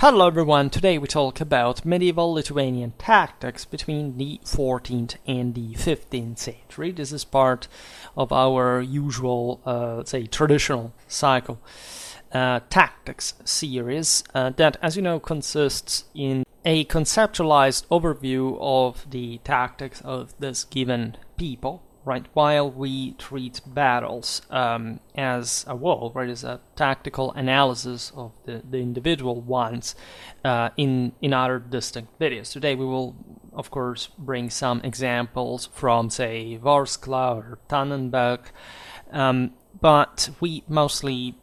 Hello everyone, today we talk about medieval Lithuanian tactics between the 14th and the 15th century. This is part of our usual, traditional cycle tactics series that, as you know, consists in a conceptualized overview of the tactics of this given people, right, while we treat battles as a whole, right, as a tactical analysis of the individual ones in other distinct videos. Today we will, of course, bring some examples from, say, Vorskla or Tannenberg, but we mostly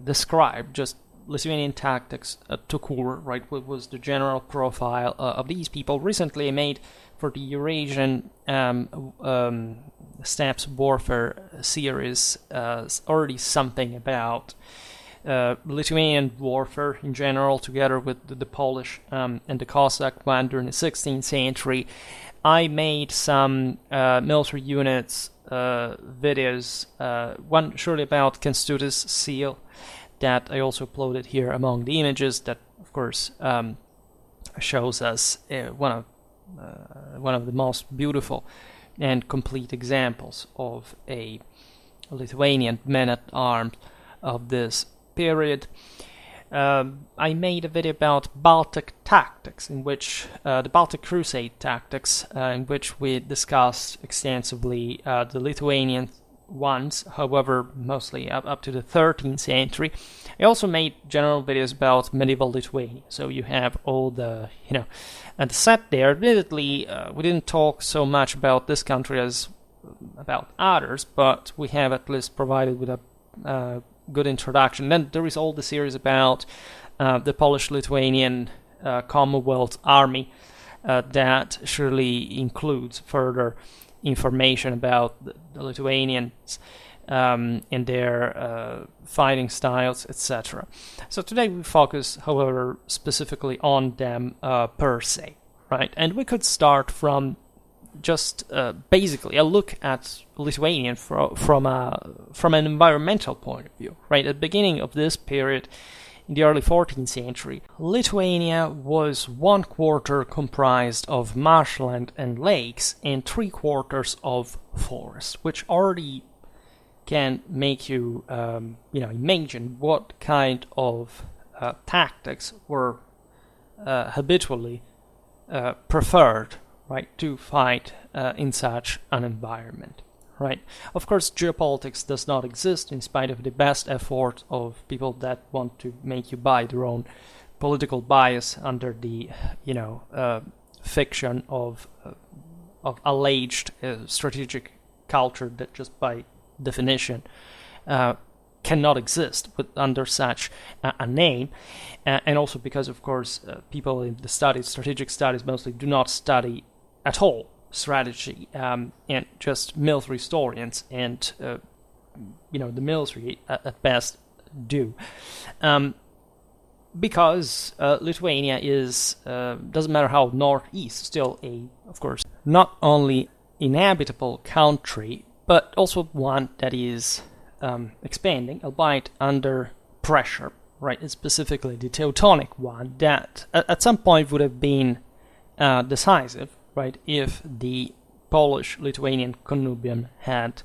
describe just Lithuanian tactics to core, right, what was the general profile of these people. Recently I made for the Eurasian Steppes Warfare series already something about Lithuanian warfare in general, together with the Polish and the Cossack one during the 16th century. I made some military units videos, one surely about Kęstutis seal, that I also uploaded here among the images that, of course, shows us one of the most beautiful and complete examples of a Lithuanian man-at-arms of this period. I made a video about Baltic tactics, in which the Baltic Crusade tactics, in which we discussed extensively the Lithuanian ones, however, mostly up to the 13th century. I also made general videos about medieval Lithuania, so you have all the, the set there. Admittedly, we didn't talk so much about this country as about others, but we have at least provided with a good introduction. Then there is all the series about the Polish-Lithuanian Commonwealth Army that surely includes further information about the Lithuanians and their fighting styles, etc. So today we focus, however, specifically on them per se, right? And we could start from just basically a look at Lithuanian from an environmental point of view, right? At the beginning of this period, in the early 14th century, Lithuania was 1/4 comprised of marshland and lakes and 3/4 of forest, which already can make you, imagine what kind of tactics were habitually preferred, right, to fight in such an environment. Right. Of course, geopolitics does not exist in spite of the best effort of people that want to make you buy their own political bias under the, fiction of alleged strategic culture that just by definition cannot exist under such a name, and also because, of course, people in the strategic studies mostly do not study at all strategy, and just military historians and the military at best do, because Lithuania is doesn't matter how northeast, still of course, not only inhabitable country, but also one that is expanding, albeit under pressure, right? It's specifically the Teutonic one that at some point would have been decisive, right, if the Polish-Lithuanian connubium had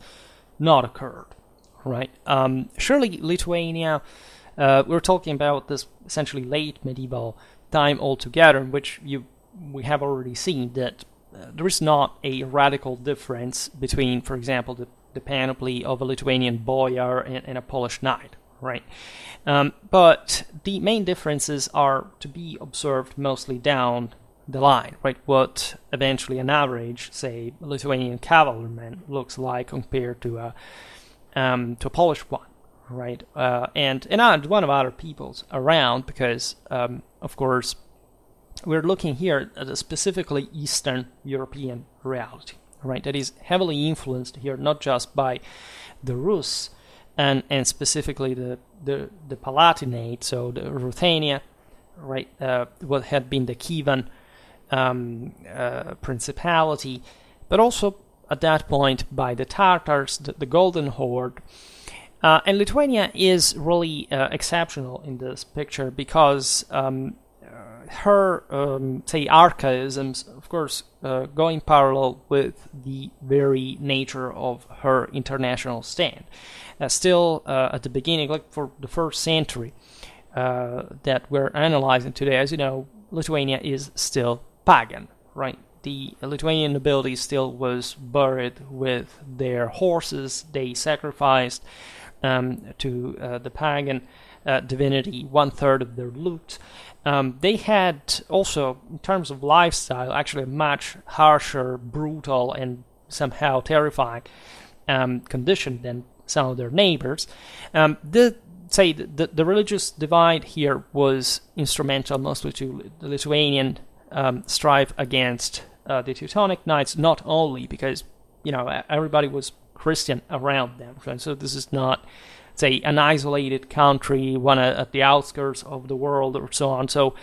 not occurred, right? Surely Lithuania, we're talking about this essentially late medieval time altogether, in which we have already seen that there is not a radical difference between, for example, the panoply of a Lithuanian boyar and a Polish knight, right? But the main differences are to be observed mostly down the line, right? What eventually an average, say, Lithuanian cavalryman looks like compared to a Polish one, right? And one of other peoples around, because of course we're looking here at a specifically Eastern European reality, right? That is heavily influenced here not just by the Rus and specifically the Palatinate, so the Ruthenia, right? What had been the Kievan principality, but also at that point by the Tatars, the Golden Horde, And Lithuania is really exceptional in this picture because her, say, archaisms, of course, going parallel with the very nature of her international stand. Still, at the beginning, like for the first century that we're analyzing today, as you know, Lithuania is still pagan, right? The Lithuanian nobility still was buried with their horses. They sacrificed to the pagan divinity 1/3 of their loot. They had also, in terms of lifestyle, actually a much harsher, brutal, and somehow terrifying condition than some of their neighbors. The religious divide here was instrumental mostly to the Lithuanian strive against the Teutonic Knights, not only because, everybody was Christian around them. Right? So this is not, say, an isolated country, one at the outskirts of the world or so on. So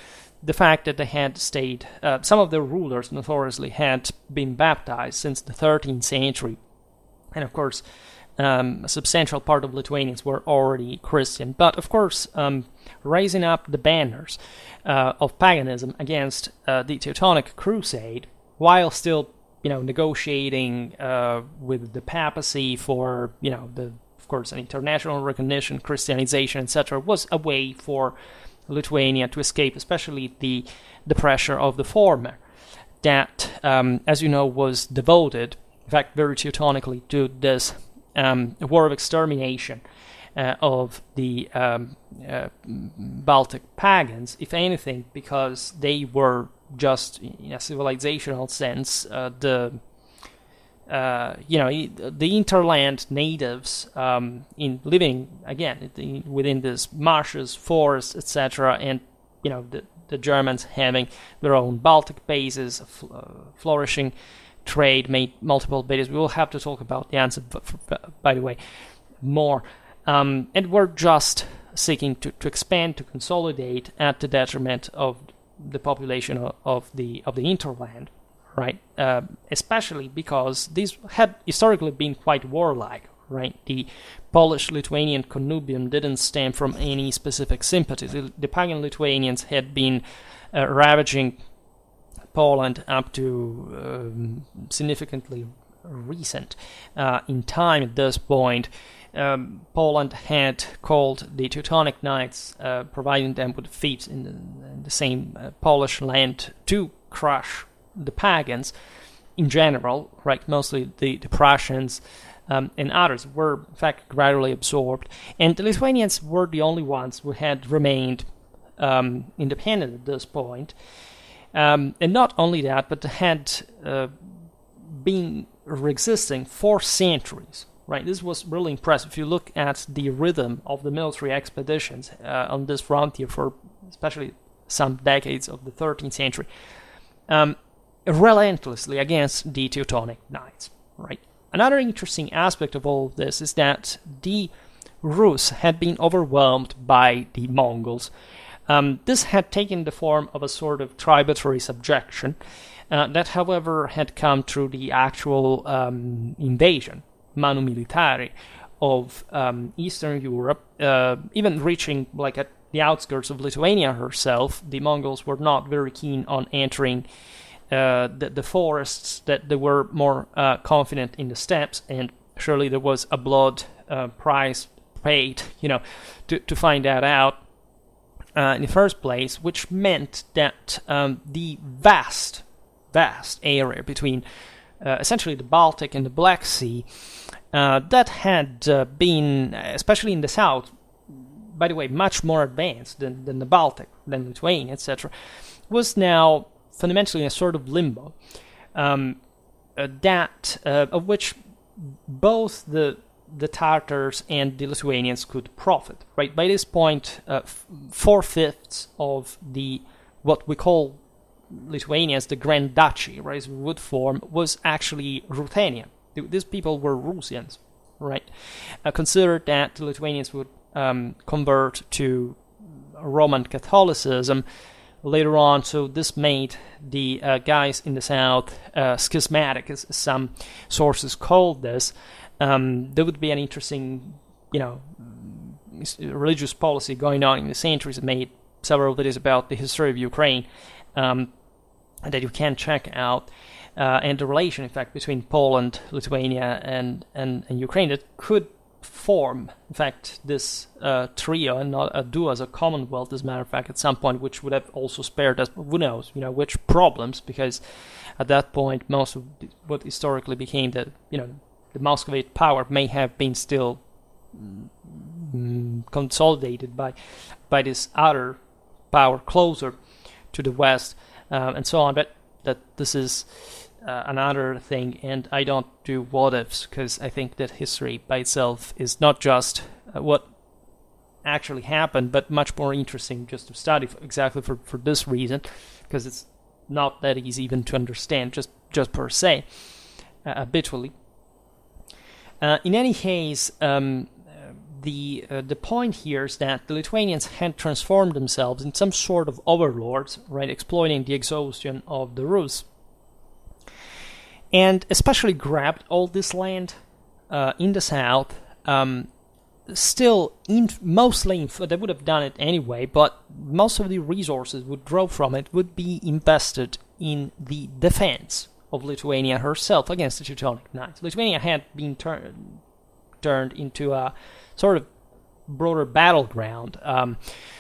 the fact that they had stayed, some of their rulers notoriously had been baptized since the 13th century. And of course, a substantial part of Lithuanians were already Christian. But of course, raising up the banners of paganism against the Teutonic Crusade, while still, negotiating with the papacy for, of course, an international recognition, Christianization, etc., was a way for Lithuania to escape, especially the pressure of the former, that, as you know, was devoted, in fact, very teutonically, to this war of extermination of the Baltic pagans, if anything, because they were just, in a civilizational sense, the interland natives in living again within these marshes, forests, etc., and the Germans having their own Baltic bases, flourishing trade, made multiple bases. We will have to talk about the answer, by the way, more. And we're just seeking to expand, to consolidate at the detriment of the population of the interland, right? Especially because these had historically been quite warlike, right? The Polish-Lithuanian connubium didn't stem from any specific sympathy. The pagan Lithuanians had been ravaging Poland up to significantly recent in time at this point. Poland had called the Teutonic Knights, providing them with fiefs in the same Polish land to crush the pagans in general, right? Mostly the Prussians and others were, in fact, gradually absorbed. And the Lithuanians were the only ones who had remained independent at this point. And not only that, but had been existing for centuries. Right, this was really impressive. If you look at the rhythm of the military expeditions on this frontier for especially some decades of the 13th century, relentlessly against the Teutonic Knights. Right. Another interesting aspect of all of this is that the Rus had been overwhelmed by the Mongols. This had taken the form of a sort of tributary subjection that, however, had come through the actual invasion, manu militari, of Eastern Europe, even reaching like at the outskirts of Lithuania herself. The Mongols were not very keen on entering the forests, that they were more confident in the steppes, and surely there was a blood price paid, to find that out in the first place, which meant that the vast area between essentially the Baltic and the Black Sea, that had been, especially in the south, by the way, much more advanced than the Baltic, than Lithuania, etc., was now fundamentally in a sort of limbo, of which both the Tartars and the Lithuanians could profit. Right, by this point, 4/5 of what we call Lithuania as the Grand Duchy, right, as we would form, was actually Ruthenian. These people were Rusians, right? Consider that the Lithuanians would convert to Roman Catholicism later on, so this made the guys in the south schismatic, as some sources called this. There would be an interesting religious policy going on in the centuries. I made several videos about the history of Ukraine that you can check out, and the relation, in fact, between Poland, Lithuania, and Ukraine that could form, in fact, this trio and not a duo as a commonwealth, as a matter of fact, at some point, which would have also spared us, who knows, which problems, because at that point, most of what historically became the Muscovite power may have been still consolidated by this other power closer to the west, and so on. But that this is another thing, and I don't do what ifs, because I think that history by itself is not just what actually happened, but much more interesting just to study exactly for this reason, because it's not that easy even to understand just per se, habitually. In any case, the point here is that the Lithuanians had transformed themselves in some sort of overlords, right, exploiting the exhaustion of the Rus, and especially grabbed all this land in the south. Still, mostly, they would have done it anyway, but most of the resources would draw from it would be invested in the defense of Lithuania herself against the Teutonic Knights. Lithuania had been turned into a sort of broader battleground.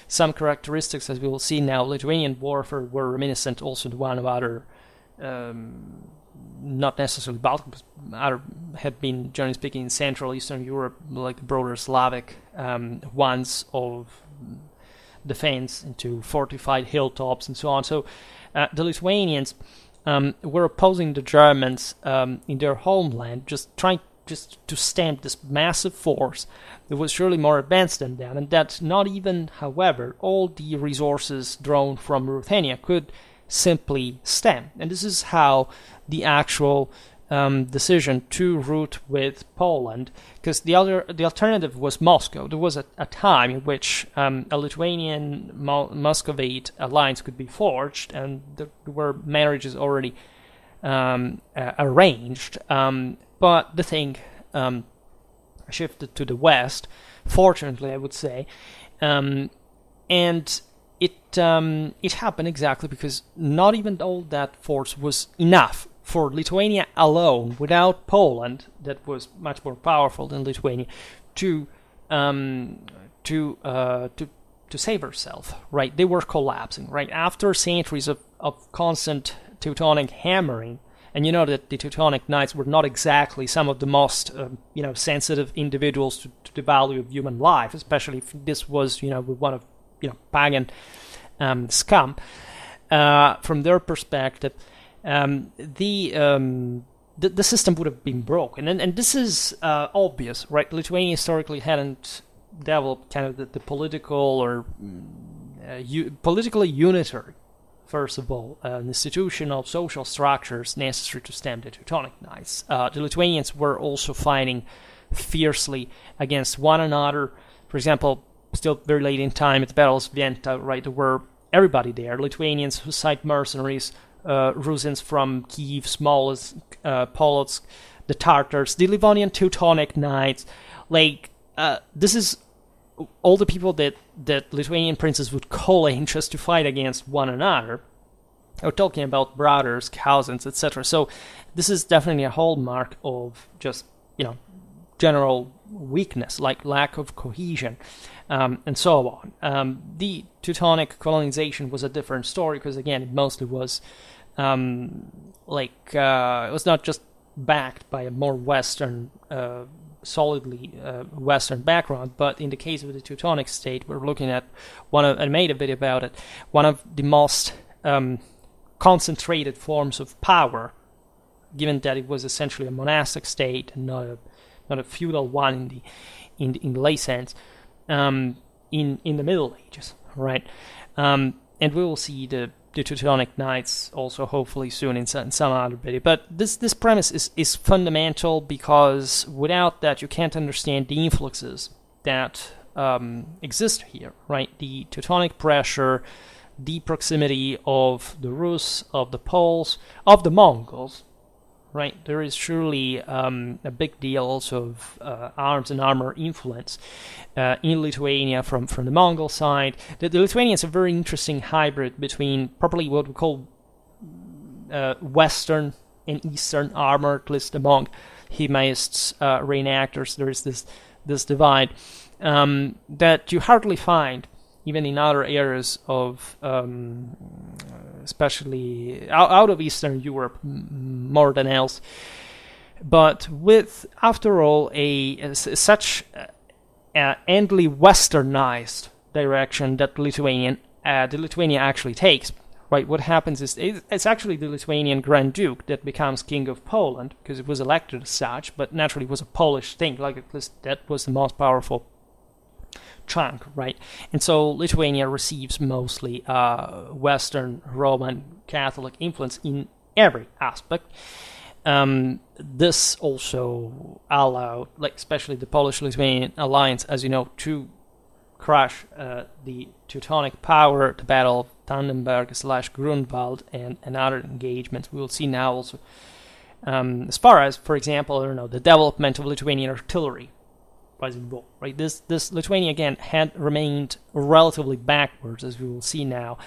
Some characteristics, as we will see now, Lithuanian warfare were reminiscent also to one of other, not necessarily Baltic, but other had been, generally speaking, in Central Eastern Europe, like the broader Slavic ones of defense into fortified hilltops and so on. So the Lithuanians were opposing the Germans in their homeland, just trying to stamp this massive force that was surely more advanced than them, and that not even, however, all the resources drawn from Ruthenia could simply stem. And this is how the actual decision to route with Poland, because the alternative was Moscow. There was a time in which a Lithuanian Muscovite alliance could be forged, and there were marriages already arranged. But the thing shifted to the west, fortunately, I would say, and it happened exactly because not even all that force was enough for Lithuania alone, without Poland, that was much more powerful than Lithuania, to save herself. Right, they were collapsing. Right, after centuries of constant Teutonic hammering. And you know that the Teutonic Knights were not exactly some of the most, sensitive individuals to the value of human life, especially if this was, one of, pagan scum. From their perspective, the system would have been broken, and this is obvious, right? Lithuania historically hadn't developed kind of the political or politically unitary, first of all, an institutional social structures necessary to stem the Teutonic Knights. The Lithuanians were also fighting fiercely against one another. For example, still very late in time at the Battle of Svienta, right, there were everybody there. Lithuanians, Hussite mercenaries, Rusins from Kiev, Smolensk, Polotsk, the Tartars, the Livonian Teutonic Knights. This is all the people that Lithuanian princes would call in just to fight against one another. We're talking about brothers, cousins, etc. So this is definitely a hallmark of just, general weakness, like lack of cohesion, and so on. The Teutonic colonization was a different story because, again, it mostly was it was not just backed by a more Western solidly Western background, but in the case of the Teutonic state, we're looking at I made a video about it, one of the most concentrated forms of power, given that it was essentially a monastic state and not a feudal one in the lay sense, in the Middle Ages, right? And we will see the Teutonic Knights also hopefully soon in some other video. But this premise is fundamental because without that you can't understand the influxes that exist here, right? The Teutonic pressure, the proximity of the Rus, of the Poles, of the Mongols, right? There is surely a big deal also of arms and armor influence in Lithuania from the Mongol side. The Lithuanians are a very interesting hybrid between probably what we call Western and Eastern armor, at least among Humayists, reenactors. There is this divide that you hardly find even in other areas of, especially out of Eastern Europe, more than else. But with, after all, such endly westernized direction that Lithuania actually takes. Right, what happens is it's actually the Lithuanian Grand Duke that becomes King of Poland, because it was elected as such, but naturally it was a Polish thing, like at least that was the most powerful chunk, right? And so Lithuania receives mostly Western Roman Catholic influence in every aspect. This also allowed, like especially the Polish-Lithuanian alliance, as you know, to crush the Teutonic power at the Battle of Tannenberg/Grunwald and other engagements. We will see now also, as far as, for example, I don't know, the development of Lithuanian artillery was involved. Right, this Lithuania again had remained relatively backwards, as we will see now,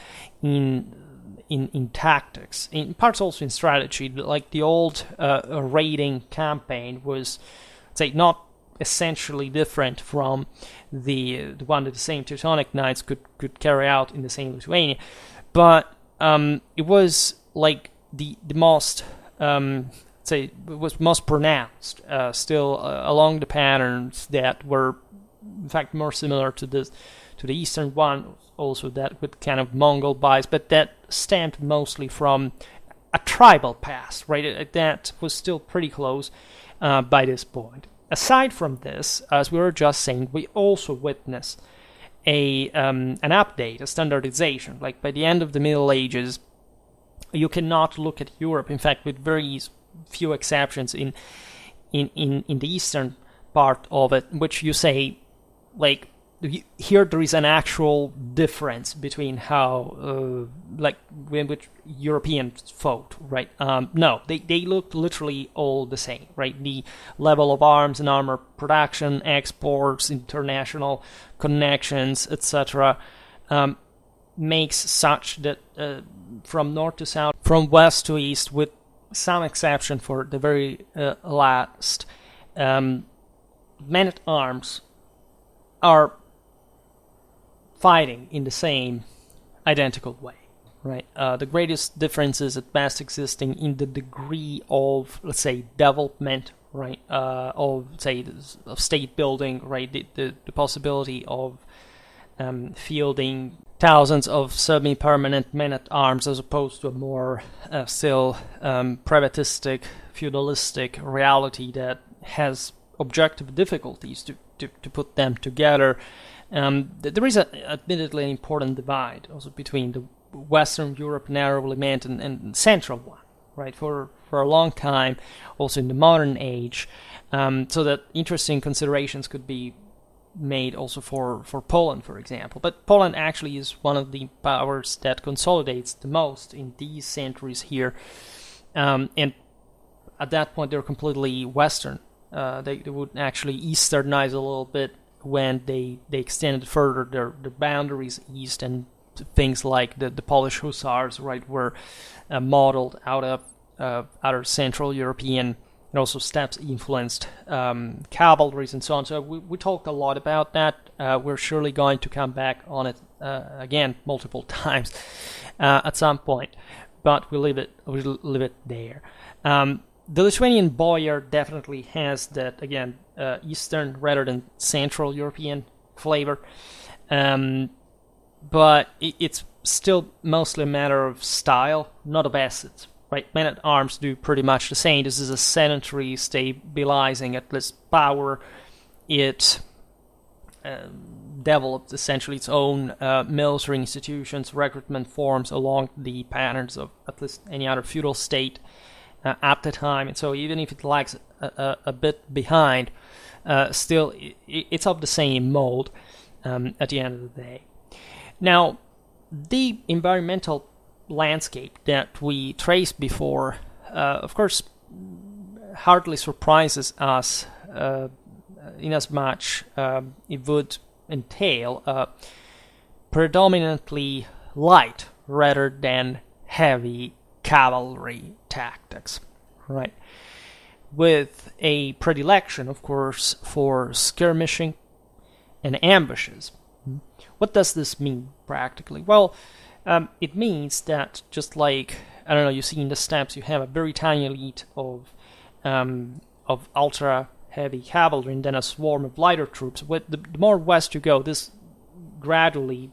in tactics, in parts also in strategy. Like the old raiding campaign was, say, not essentially different from the one that the same Teutonic Knights could carry out in the same Lithuania, but it was like the most say it was most pronounced still along the patterns that were in fact more similar to the eastern one, also that with kind of Mongol bias, but that stemmed mostly from a tribal past, right? That was still pretty close by this point. Aside from this, as we were just saying, we also witness an update, a standardization. Like by the end of the Middle Ages, you cannot look at Europe, in fact, with very few exceptions in the eastern part of it, which you say, like, here there is an actual difference between how, like, which Europeans fought, right? No, they look literally all the same, right? The level of arms and armor production, exports, international connections, etc., makes such that from north to south, from west to east, with some exception for the very last, men-at-arms are fighting in the same identical way, right? The greatest difference is at best existing in the degree of, let's say, development, right? Of, say, of state building, right? The possibility of fielding thousands of semi-permanent men-at-arms as opposed to a more still privatistic, feudalistic reality that has objective difficulties to put them together. There is admittedly an important divide also between the Western Europe narrow element and Central one, right? For a long time, also in the modern age, so that interesting considerations could be made also for Poland, for example. But Poland actually is one of the powers that consolidates the most in these centuries here, and at that point they're completely Western. They would actually Easternize a little bit when they extended further their boundaries east, and things like the Polish hussars, right, were modeled out of other Central European and also steppes influenced cavalries and so on. So we talked a lot about that. We're surely going to come back on it again multiple times at some point, but we'll leave it there. The Lithuanian boyar definitely has that, again, Eastern rather than Central European flavor, but it's still mostly a matter of style, not of assets, right? Men-at-arms do pretty much the same. This is a sedentary, stabilizing, at least power. It developed essentially its own military institutions, recruitment forms along the patterns of at least any other feudal state at the time, and so even if it lags a bit behind, still it's of the same mold at the end of the day. Now, the environmental landscape that we traced before, of course, hardly surprises us in as much it would entail predominantly light rather than heavy cavalry tactics, right? With a predilection, of course, for skirmishing and ambushes. What does this mean practically? Well, it means that just like, I don't know, you see in the steppes, you have a very tiny elite of ultra heavy cavalry and then a swarm of lighter troops. With the more west you go, this gradually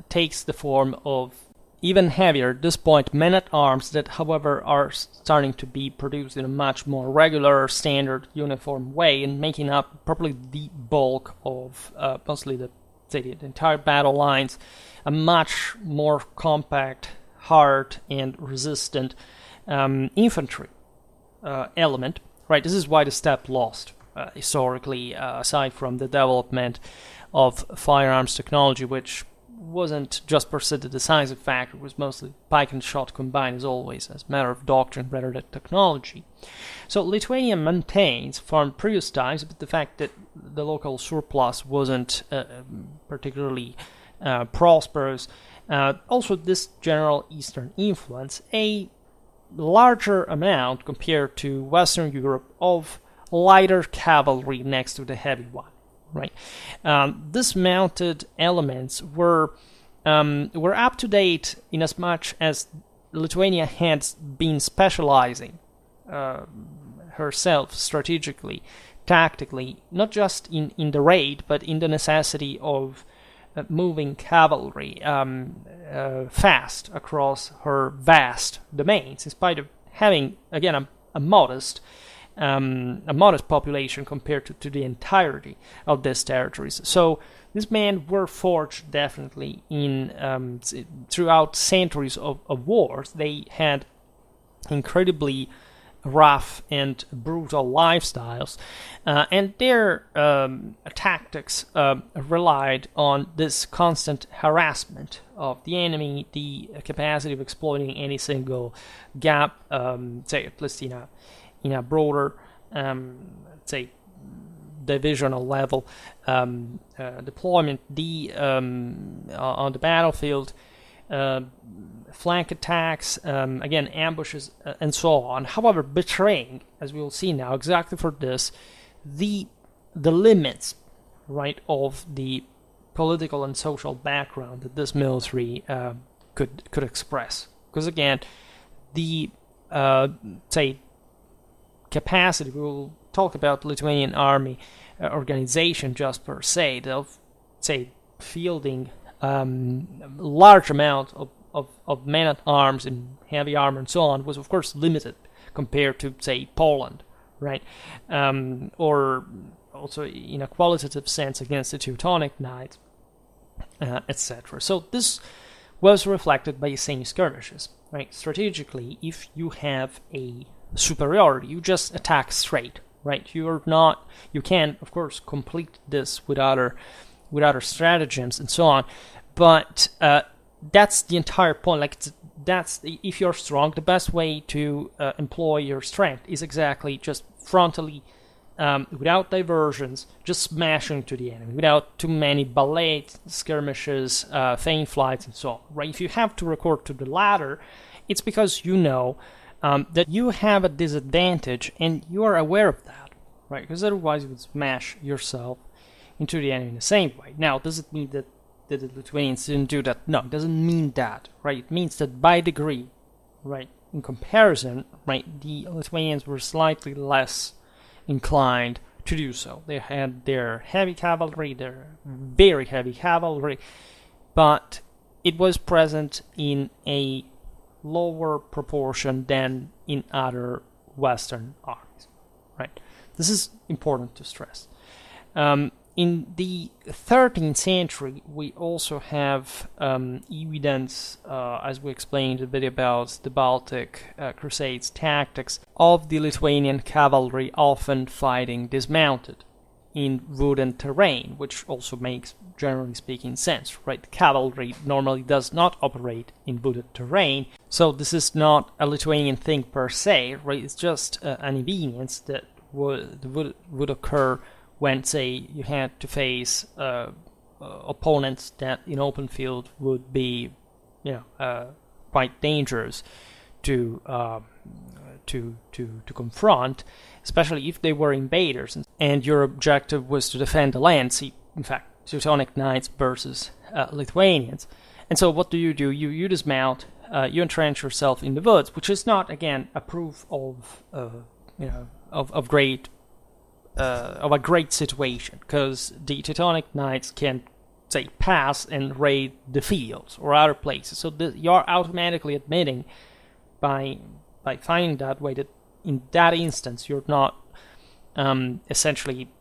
takes the form of even heavier, at this point, men-at-arms that, however, are starting to be produced in a much more regular, standard, uniform way and making up probably the bulk of mostly the entire battle lines, a much more compact, hard, and resistant infantry element. Right, this is why the steppe lost historically, aside from the development of firearms technology, which wasn't just per se the decisive factor, it was mostly pike and shot combined, as always, as a matter of doctrine rather than technology. So Lithuania maintains, from previous times, but the fact that the local surplus wasn't particularly prosperous, also this general Eastern influence, a larger amount compared to Western Europe of lighter cavalry next to the heavy one. Right, these mounted elements were up to date in as much as Lithuania had been specializing herself strategically, tactically, not just in the raid, but in the necessity of moving cavalry fast across her vast domains, in spite of having, again, a modest population compared to the entirety of these territories. So these men were forged definitely in throughout centuries of wars. They had incredibly rough and brutal lifestyles, and their tactics relied on this constant harassment of the enemy, the capacity of exploiting any single gap, say at least in a broader, say, divisional level deployment, on the battlefield, flank attacks, again, ambushes, and so on. However, betraying, as we will see now, exactly for this, the limits, right, of the political and social background that this military could express. Because again, the say, capacity, we will talk about Lithuanian army organization just per se, of, say, fielding large amount of men-at-arms and heavy armor and so on, was of course limited compared to, say, Poland, right? Or also in a qualitative sense against the Teutonic Knights, etc. So this was reflected by the same skirmishes, right? Strategically, if you have a superiority, you just attack straight, right? You can, of course, complete this with other stratagems and so on, but that's the entire point. Like, that's, if you're strong, the best way to employ your strength is exactly just frontally, without diversions, just smashing to the enemy, without too many ballet skirmishes, feint flights, and so on, right? If you have to resort to the latter, it's because you know that you have a disadvantage, and you are aware of that, right? Because otherwise you would smash yourself into the enemy in the same way. Now, does it mean that the Lithuanians didn't do that? No, it doesn't mean that, right? It means that by degree, right, in comparison, right, the Lithuanians were slightly less inclined to do so. They had their heavy cavalry, their very heavy cavalry, but it was present in a lower proportion than in other Western armies, right? This is important to stress. In the 13th century, we also have evidence, as we explained a bit about the Baltic Crusades tactics, of the Lithuanian cavalry often fighting dismounted in wooden terrain, which also makes, generally speaking, sense, right? Cavalry normally does not operate in wooded terrain, so this is not a Lithuanian thing per se, right? It's just an inconvenience that would occur when, say, you had to face opponents that in open field would be, quite dangerous to confront, especially if they were invaders, and your objective was to defend the land. See, in fact, Teutonic Knights versus Lithuanians. And so what do? You dismount, you entrench yourself in the woods, which is not, again, a proof of a great situation, because the Teutonic Knights can, say, pass and raid the fields or other places. So you're automatically admitting by finding that way that in that instance you're not essentially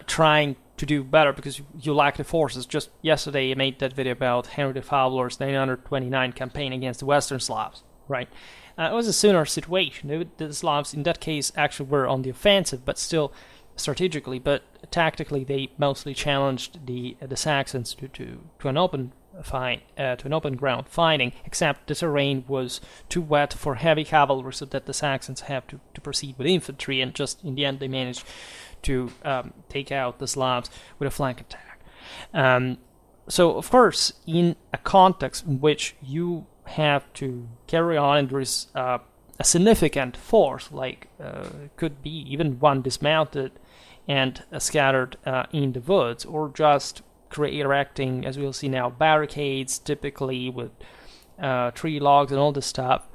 trying to do better because you lack the forces. Just yesterday I made that video about Henry the Fowler's 929 campaign against the Western Slavs, right? It was a similar situation. The Slavs in that case actually were on the offensive, but still strategically, but tactically they mostly challenged the Saxons to an open fight, to an open ground fighting, except the terrain was too wet for heavy cavalry, so that the Saxons have to proceed with infantry, and just in the end they managed to take out the Slavs with a flank attack. So of course, in a context in which you have to carry on and there is a significant force, like could be even one dismounted and scattered in the woods, or just erecting, as we'll see now, barricades, typically with tree logs and all this stuff.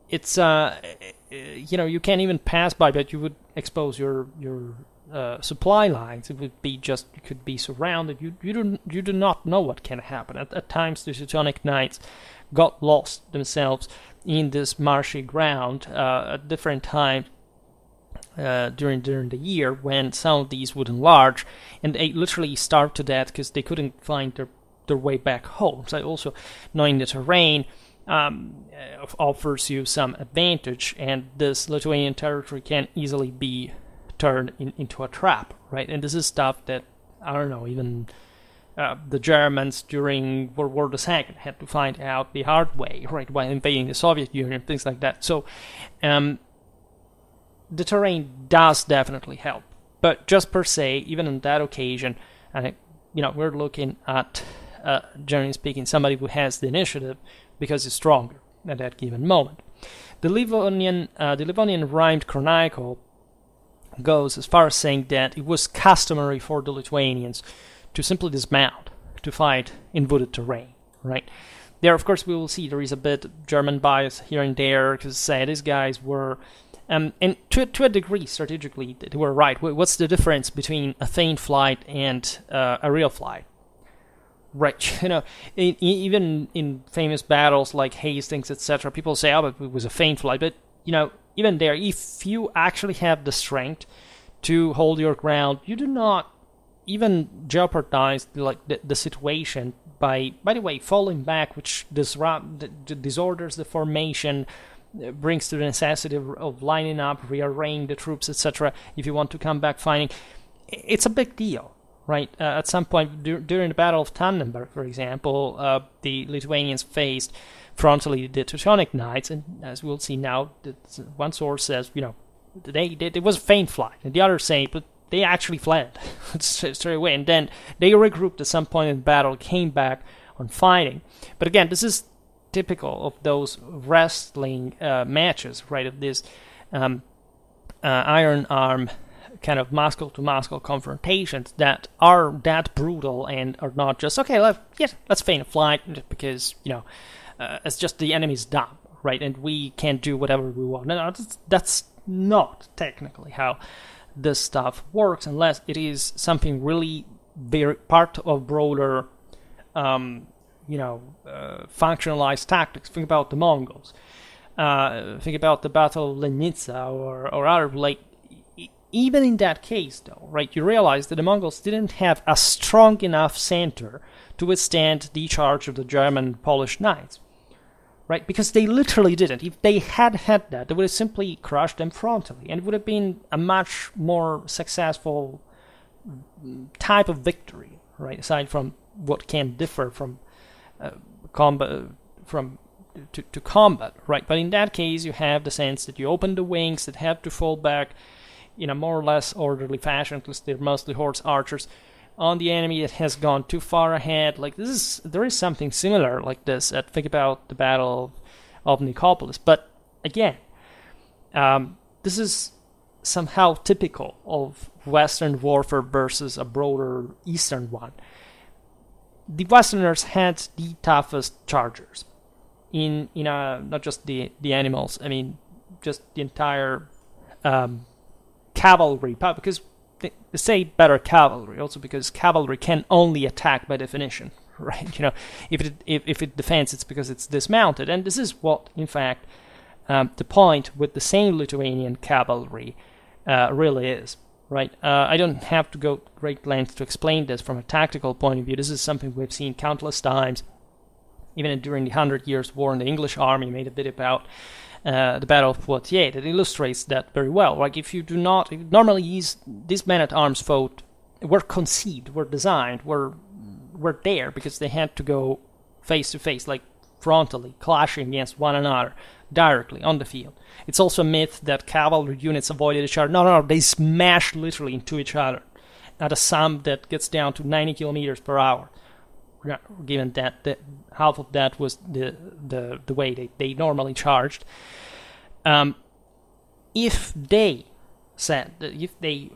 It's you can't even pass by, but you would expose your supply lines. It would be just, you could be surrounded. You do not know what can happen. At times the Teutonic Knights got lost themselves in this marshy ground at different times during the year, when some of these would enlarge and they literally starved to death because they couldn't find their way back home. So also knowing the terrain offers you some advantage, and this Lithuanian territory can easily be turned into a trap, right? And this is stuff that, I don't know, even the Germans during World War II had to find out the hard way, right, while invading the Soviet Union, things like that. So the terrain does definitely help, but just per se, even on that occasion, and we're looking at, generally speaking, somebody who has the initiative because it's stronger at that given moment. The Livonian rhymed chronicle goes as far as saying that it was customary for the Lithuanians to simply dismount to fight in wooded terrain, right? There, of course, we will see there is a bit German bias here and there, because these guys were, and to a degree, strategically, they were right. What's the difference between a feigned flight and a real flight? Right, even in famous battles like Hastings, etc., people say, but it was a feint flight. But, even there, if you actually have the strength to hold your ground, you do not even jeopardize the situation by the way, falling back, which disorders the formation, brings to the necessity of lining up, rearranging the troops, etc., if you want to come back fighting. It's a big deal. Right, at some point during the Battle of Tannenberg, for example, the Lithuanians faced frontally the Teutonic Knights, and as we'll see now, one source says, it was a feint flight, and the others say, but they actually fled straight away, and then they regrouped at some point in the battle, came back on fighting. But again, this is typical of those wrestling matches, right? Of this iron arm kind of muscle-to-muscle confrontations that are that brutal and are not just, okay, let's feign a flight because, it's just the enemy's dumb, right? And we can't do whatever we want. No, that's not technically how this stuff works, unless it is something really very part of broader, functionalized tactics. Think about the Mongols. Think about the Battle of Lenitsa or other, even in that case, though, right, you realize that the Mongols didn't have a strong enough center to withstand the charge of the German Polish knights, right? Because they literally didn't. If they had had that, they would have simply crushed them frontally, and it would have been a much more successful type of victory, right? Aside from what can differ from combat, to combat, right? But in that case, you have the sense that you open the wings that have to fall back in a more or less orderly fashion, because they're mostly horse archers, on the enemy that has gone too far ahead. Like there is something similar like this. Think about the Battle of Nicopolis. But again, this is somehow typical of Western warfare versus a broader Eastern one. The Westerners had the toughest chargers in not just the animals. I mean, just the entire cavalry, because they say better cavalry also because cavalry can only attack by definition, right? If it defends, it's because it's dismounted, and this is what, in fact, the point with the same Lithuanian cavalry really is, right? I don't have to go great lengths to explain this from a tactical point of view. This is something we've seen countless times, even during the 100 Years' War. In the English army made a bit about the Battle of Poitiers that illustrates that very well. Like, if you do not, normally these men-at-arms fought, were conceived, were designed, were there because they had to go face to face, like frontally, clashing against one another directly on the field. It's also a myth that cavalry units avoided each other. No, they smashed literally into each other at a sum that gets down to 90 kilometers per hour. Given that half of that was the way they normally charged. If they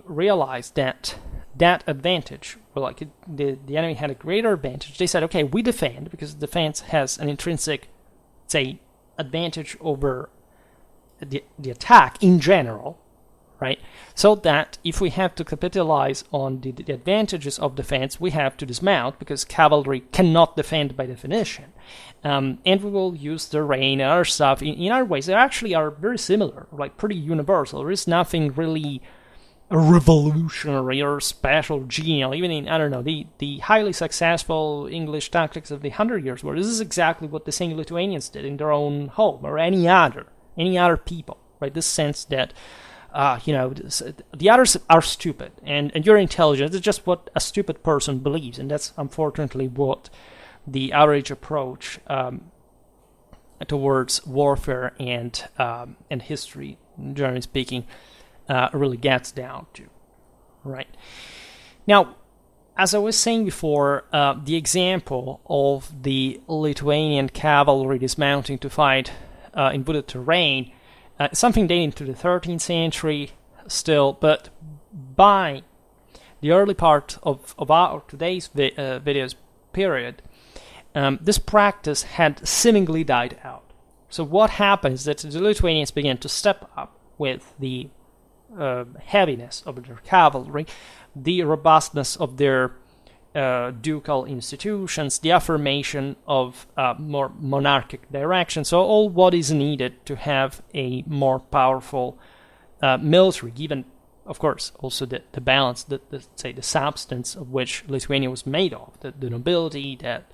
realized that advantage, the enemy had a greater advantage, they said, okay, we defend, because defense has an intrinsic, say, advantage over the attack in general, right? So that if we have to capitalize on the advantages of defense, we have to dismount, because cavalry cannot defend by definition. And we will use the rain and other stuff in other ways. They actually are very similar, like pretty universal. There is nothing really revolutionary or special, genial, even in, I don't know, the highly successful English tactics of the 100 Years' War. This is exactly what the same Lithuanians did in their own home, or any other people, right? This sense that the others are stupid, and you're intelligent. It's just what a stupid person believes, and that's unfortunately what the average approach towards warfare and history, generally speaking, really gets down to, right? Now, as I was saying before, the example of the Lithuanian cavalry dismounting to fight in wooded terrain, something dating to the 13th century still, but by the early part of our today's videos period, this practice had seemingly died out. So what happened is that the Lithuanians began to step up with the heaviness of their cavalry, the robustness of their ducal institutions, the affirmation of more monarchic direction. So all what is needed to have a more powerful military, given, of course, also the balance, the substance of which Lithuania was made of, the nobility, that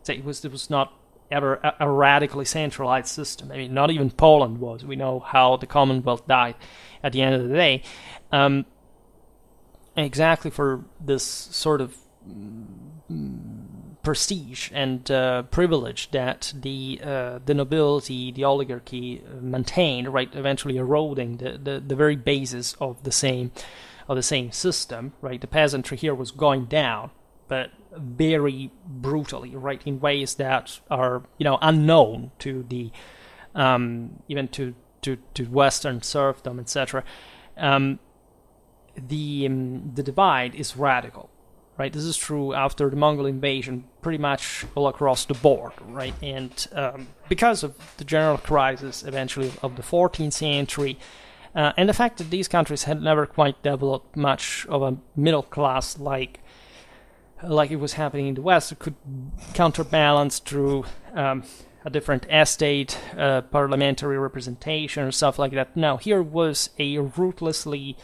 it was not ever a radically centralized system. I mean, not even Poland was. We know how the Commonwealth died at the end of the day. Exactly for this sort of prestige and privilege that the nobility, the oligarchy maintained, right, eventually eroding the very basis of the same system, right? The peasantry here was going down, but very brutally, right, in ways that are unknown to the even to Western serfdom, etc. The divide is radical, right? This is true after the Mongol invasion, pretty much all across the board, right? And because of the general crisis eventually of the 14th century, and the fact that these countries had never quite developed much of a middle class like it was happening in the West, it could counterbalance through a different estate, parliamentary representation, or stuff like that. No, here was a ruthlessly,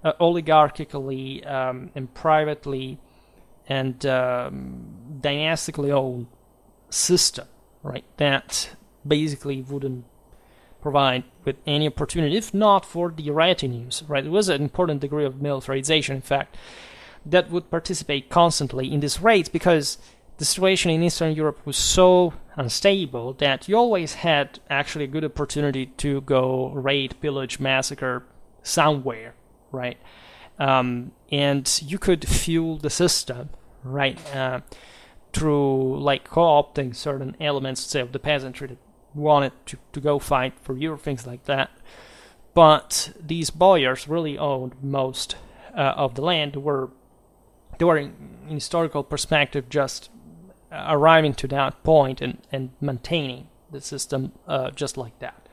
oligarchically, and privately and dynastically owned system, right, that basically wouldn't provide with any opportunity, if not for the retinues, right? It was an important degree of militarization, in fact, that would participate constantly in these raids, because the situation in Eastern Europe was so unstable that you always had actually a good opportunity to go raid, pillage, massacre somewhere, right? And you could fuel the system, right, through like co-opting certain elements, say, of the peasantry that wanted to go fight for you, or things like that. But these boyars really owned most of the land. They were in historical perspective just arriving to that point and maintaining the system just like that.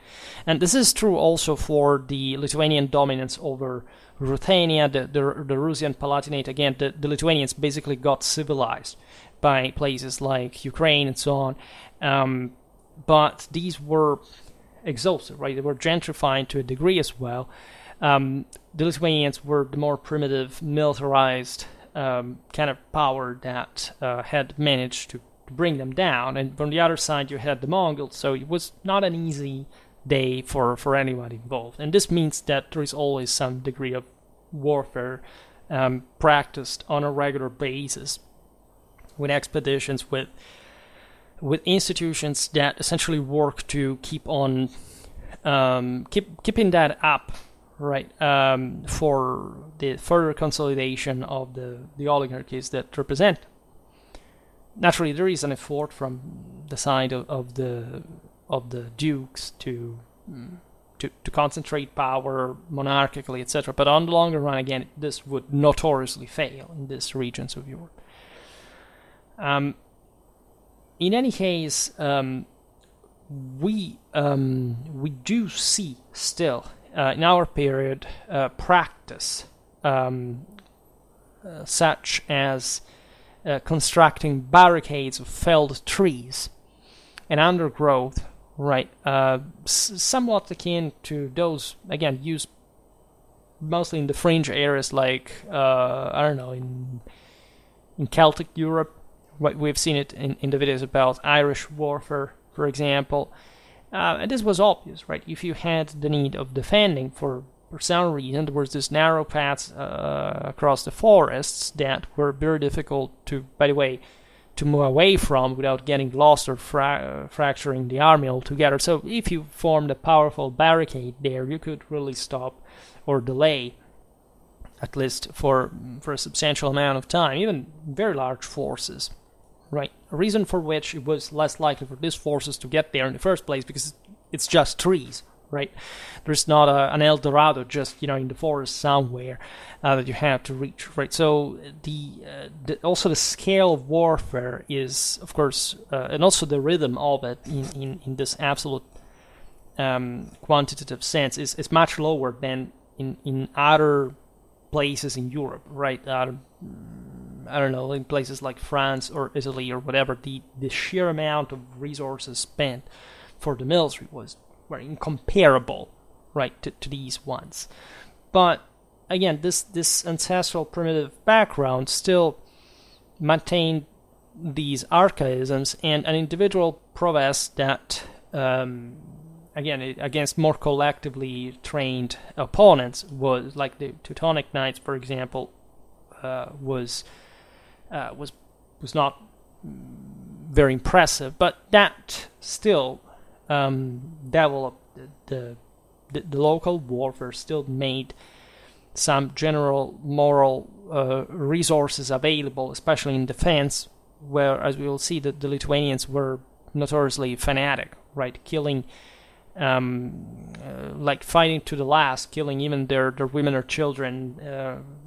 And this is true also for the Lithuanian dominance over Ruthenia, the Rusian Palatinate. Again, the Lithuanians basically got civilized by places like Ukraine and so on. But these were exhausted, right? They were gentrifying to a degree as well. The Lithuanians were the more primitive, militarized kind of power that had managed to bring them down. And from the other side, you had the Mongols, so it was not an easy day for anybody involved. And this means that there is always some degree of warfare practiced on a regular basis, with expeditions, with institutions that essentially work to keep on keeping that up, right, for the further consolidation of the oligarchies that represent. Naturally, there is an effort from the side of the dukes to concentrate power monarchically, etc. But on the longer run, again, this would notoriously fail in these regions of Europe. In any case, we do see still in our period practice such as constructing barricades of felled trees and undergrowth, right? Somewhat akin to those, again, used mostly in the fringe areas, like I don't know, in Celtic Europe. We've seen it in the videos about Irish warfare, for example. And this was obvious, right? If you had the need of defending for some reason, there was this narrow paths across the forests that were very difficult to, by the way, to move away from without getting lost or fracturing the army altogether. So if you formed a powerful barricade there, you could really stop or delay, at least for a substantial amount of time, even very large forces. Right, a reason for which it was less likely for these forces to get there in the first place, because it's just trees, right? There's not an El Dorado just in the forest somewhere that you have to reach, right? So also the scale of warfare is, of course, and also the rhythm of it in this absolute quantitative sense is much lower than in other places in Europe, right? I don't know, in places like France or Italy or whatever, the sheer amount of resources spent for the military was very incomparable, right, to these ones. But again, this ancestral primitive background still maintained these archaisms, and an individual prowess that, again, against more collectively trained opponents, was like the Teutonic Knights, for example, was not very impressive, but that still developed the local warfare, still made some general moral resources available, especially in defense, where, as we will see, the Lithuanians were notoriously fanatic, right, killing, like fighting to the last, killing even their women or children,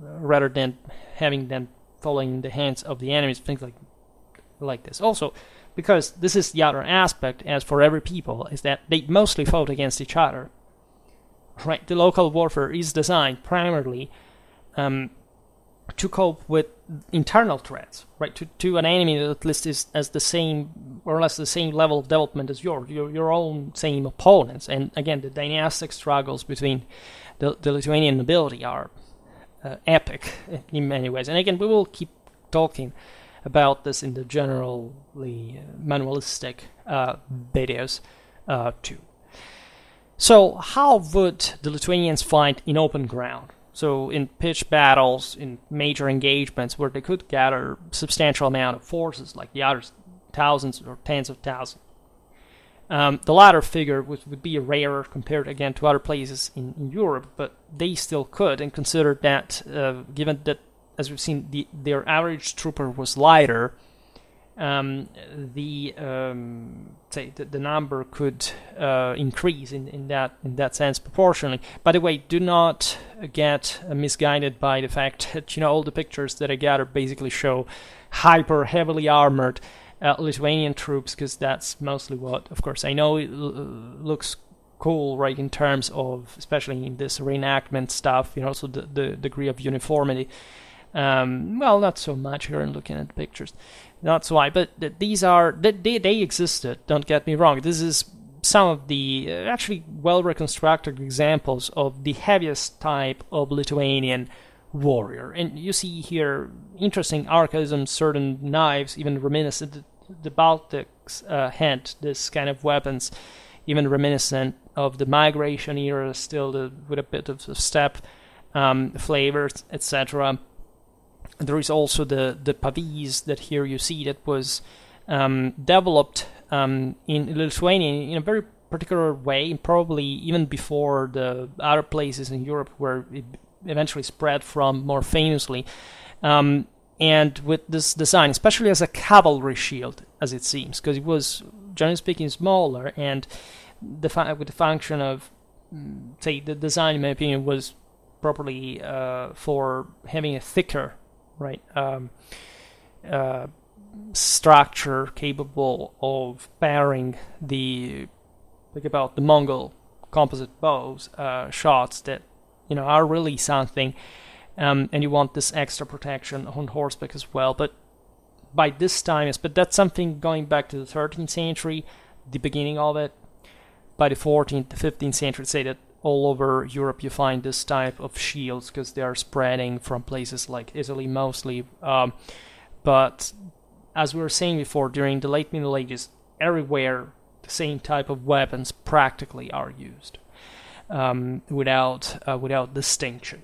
rather than having them falling in the hands of the enemies, things like this. Also, because this is the other aspect, as for every people, is that they mostly fought against each other. Right, the local warfare is designed primarily to cope with internal threats, right? To an enemy that at least is as the same, or less the same level of development as your own same opponents. And again, the dynastic struggles between the Lithuanian nobility are epic in many ways. And again, we will keep talking about this in the generally manualistic videos too. So how would the Lithuanians fight in open ground? So in pitched battles, in major engagements where they could gather substantial amount of forces, like the others, thousands or tens of thousands. The latter figure would be rarer compared again to other places in Europe, but they still could, and consider that given that, as we've seen, their average trooper was lighter, the number could increase in that sense proportionally. By the way, do not get misguided by the fact that all the pictures that I gathered basically show hyper heavily armored Lithuanian troops, because that's mostly what, of course, I know it looks cool, right, in terms of, especially in this reenactment stuff, also the degree of uniformity. Well, not so much here in looking at the pictures. That's why, but these are, they existed, don't get me wrong. This is some of the actually well-reconstructed examples of the heaviest type of Lithuanian warrior. And you see here interesting archaisms, certain knives, even reminiscent, the Baltics had this kind of weapons, even reminiscent of the migration era, still with a bit of steppe flavors, etc. There is also the Pavis that here you see that was developed in Lithuania in a very particular way, probably even before the other places in Europe where it eventually spread from more famously. And with this design, especially as a cavalry shield, as it seems, because it was, generally speaking, smaller, and with the function of, say, the design, in my opinion, was properly for having a thicker, right, structure capable of bearing like about the Mongol composite bows, shots that are really something, and you want this extra protection on horseback as well. But by this time, but that's something going back to the 13th century, the beginning of it. By the 14th, the 15th century, say that all over Europe you find this type of shields because they are spreading from places like Italy mostly. But as we were saying before, during the late Middle Ages, everywhere the same type of weapons practically are used without distinction.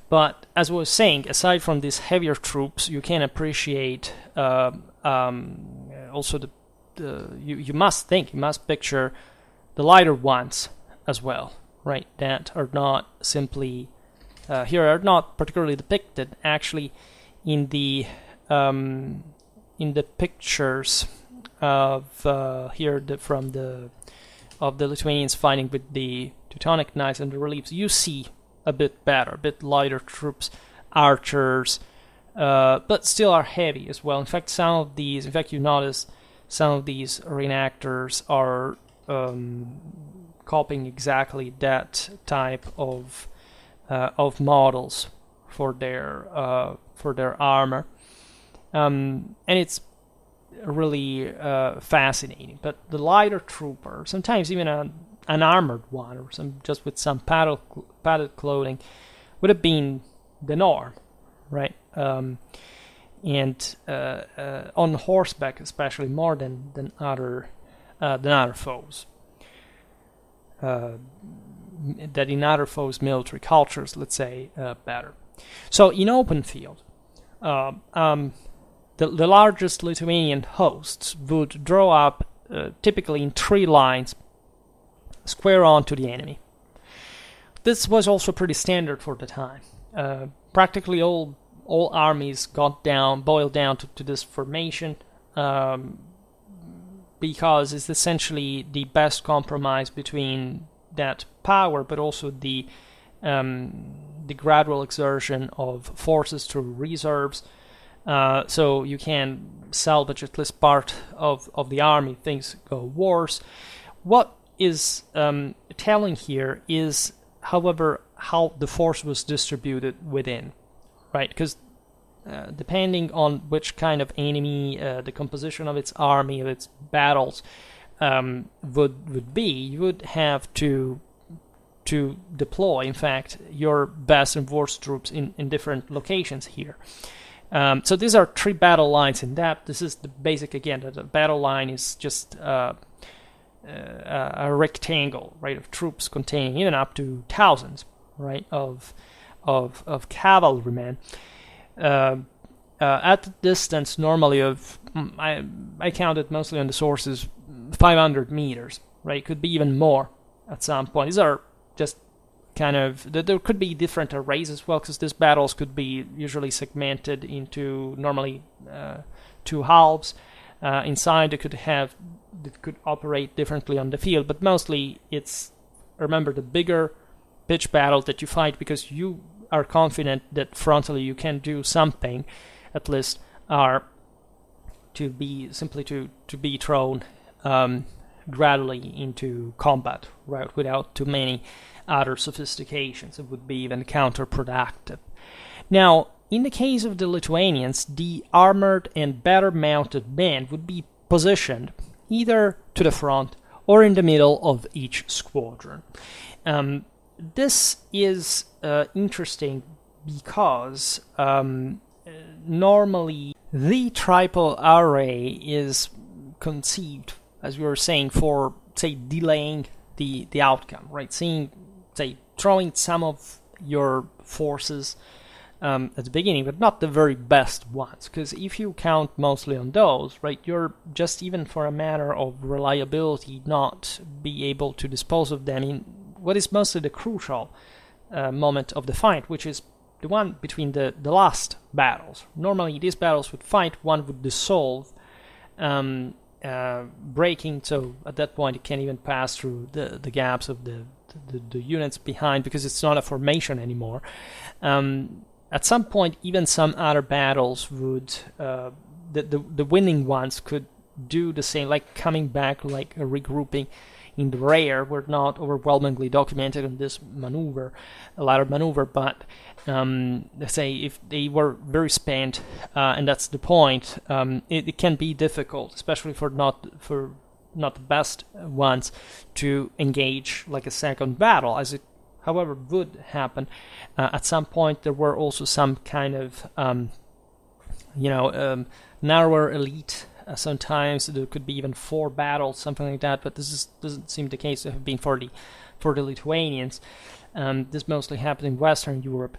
But as I was saying, aside from these heavier troops, you can appreciate also you must picture the lighter ones as well, right? That are not simply are not particularly depicted actually in the pictures of of the Lithuanians fighting with the Teutonic Knights and the reliefs. You see a bit better, a bit lighter troops, archers, but still are heavy as well. In fact, you notice some of these reenactors are copying exactly that type of models for their armor, and it's really fascinating. But the lighter trooper, sometimes even an armored one, or just with some padded clothing, would have been the norm, right? And on horseback, especially, more than other foes. That in other foes' military cultures, let's say, better. So in open field, the largest Lithuanian hosts would draw up typically in 3 lines, square on to the enemy. This was also pretty standard for the time. Practically all armies boiled down to this formation, because it's essentially the best compromise between that power, but also the gradual exertion of forces through reserves. So you can salvage at least part of the army. Things go worse. What is telling here is, however, how the force was distributed within, right? Because depending on which kind of enemy, the composition of its army, of its battles would be, you would have to deploy, in fact, your best and worst troops in different locations here. So these are 3 battle lines in depth. This is the basic, again, that the battle line is just a rectangle, right, of troops containing even up to thousands, right, of cavalrymen. At the distance normally of, I counted mostly on the sources, 500 meters, right? Could be even more at some point. These are just kind of, there could be different arrays as well, because these battles could be usually segmented into normally two halves. Inside it could operate differently on the field, but mostly it's, remember, the bigger pitch battle that you fight because you are confident that frontally you can do something, at least, are to be simply to be thrown gradually into combat, right, without too many other sophistications. It would be even counterproductive. Now, in the case of the Lithuanians, the armored and better mounted men would be positioned either to the front or in the middle of each squadron. This is interesting because normally the triple array is conceived, as we were saying, for, say, delaying the outcome, right? Throwing some of your forces at the beginning, but not the very best ones, because if you count mostly on those, right, you're just, even for a matter of reliability, not be able to dispose of them in what is mostly the crucial moment of the fight, which is the one between the last battles. Normally these battles would fight, one would dissolve, breaking, so at that point you can't even pass through the gaps of the units behind, because it's not a formation anymore. At some point, even some other battles would, the winning ones could do the same, like coming back, like regrouping in the rear. Were not overwhelmingly documented on this maneuver, a ladder maneuver, but let's say if they were very spent, and that's the point, it can be difficult, especially for not the best ones, to engage like a second battle, as it however would happen. At some point there were also some kind of narrower elite. Sometimes there could be even 4 battles, something like that, but doesn't seem the case to have been for the Lithuanians. This mostly happened in Western Europe,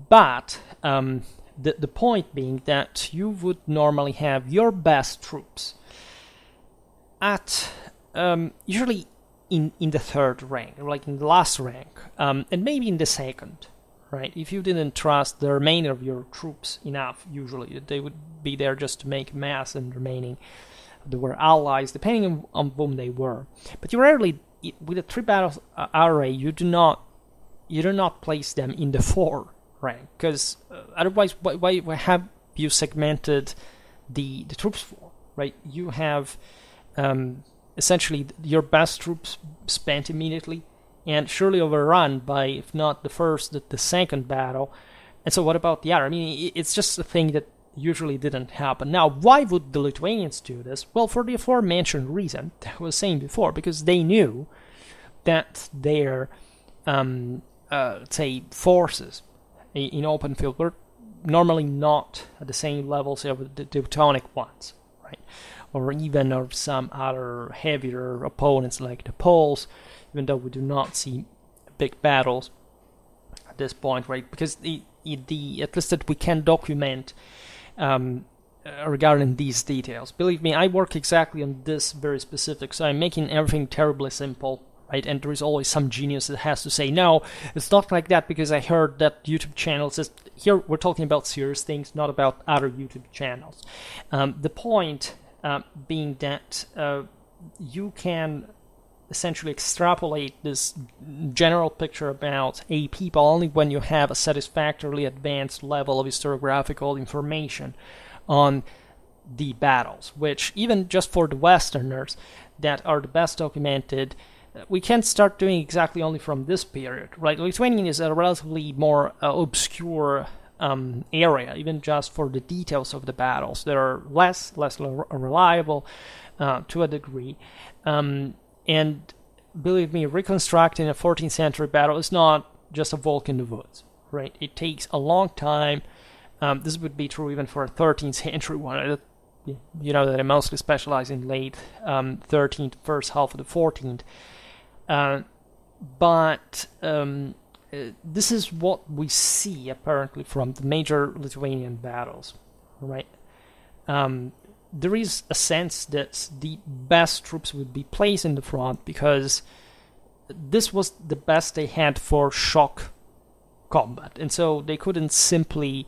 but the point being that you would normally have your best troops at usually in the third rank, or like in the last rank, and maybe in the second, right? If you didn't trust the remainder of your troops enough, usually they would be there just to make mass, and remaining they were allies, depending on whom they were. But you rarely, with a 3-battle array, you do not place them in the 4 rank, because otherwise, why have you segmented the troops for, right? You have essentially your best troops spent immediately, and surely overrun by, if not the first, the second battle. And so what about the other? I mean, it's just a thing that usually didn't happen. Now, why would the Lithuanians do this? Well, for the aforementioned reason that I was saying before, because they knew that their forces in open field were normally not at the same level, say, of the Teutonic ones, right? Or even of some other heavier opponents like the Poles, even though we do not see big battles at this point, right? Because the at least that we can document regarding these details. Believe me, I work exactly on this very specific, so I'm making everything terribly simple, right? And there is always some genius that has to say, no, it's not like that, because I heard that YouTube channel says, here we're talking about serious things, not about other YouTube channels. The point being that you can essentially extrapolate this general picture about a people only when you have a satisfactorily advanced level of historiographical information on the battles, which even just for the Westerners that are the best documented, we can't start doing exactly only from this period, right? Lithuanian is a relatively more obscure area, even just for the details of the battles. They are less reliable to a degree. And believe me, reconstructing a 14th century battle is not just a walk in the woods, right? It takes a long time. This would be true even for a 13th century one. you know that I mostly specialize in late 13th, first half of the 14th. But this is what we see apparently from the major Lithuanian battles, right? There is a sense that the best troops would be placed in the front because this was the best they had for shock combat, and so they couldn't simply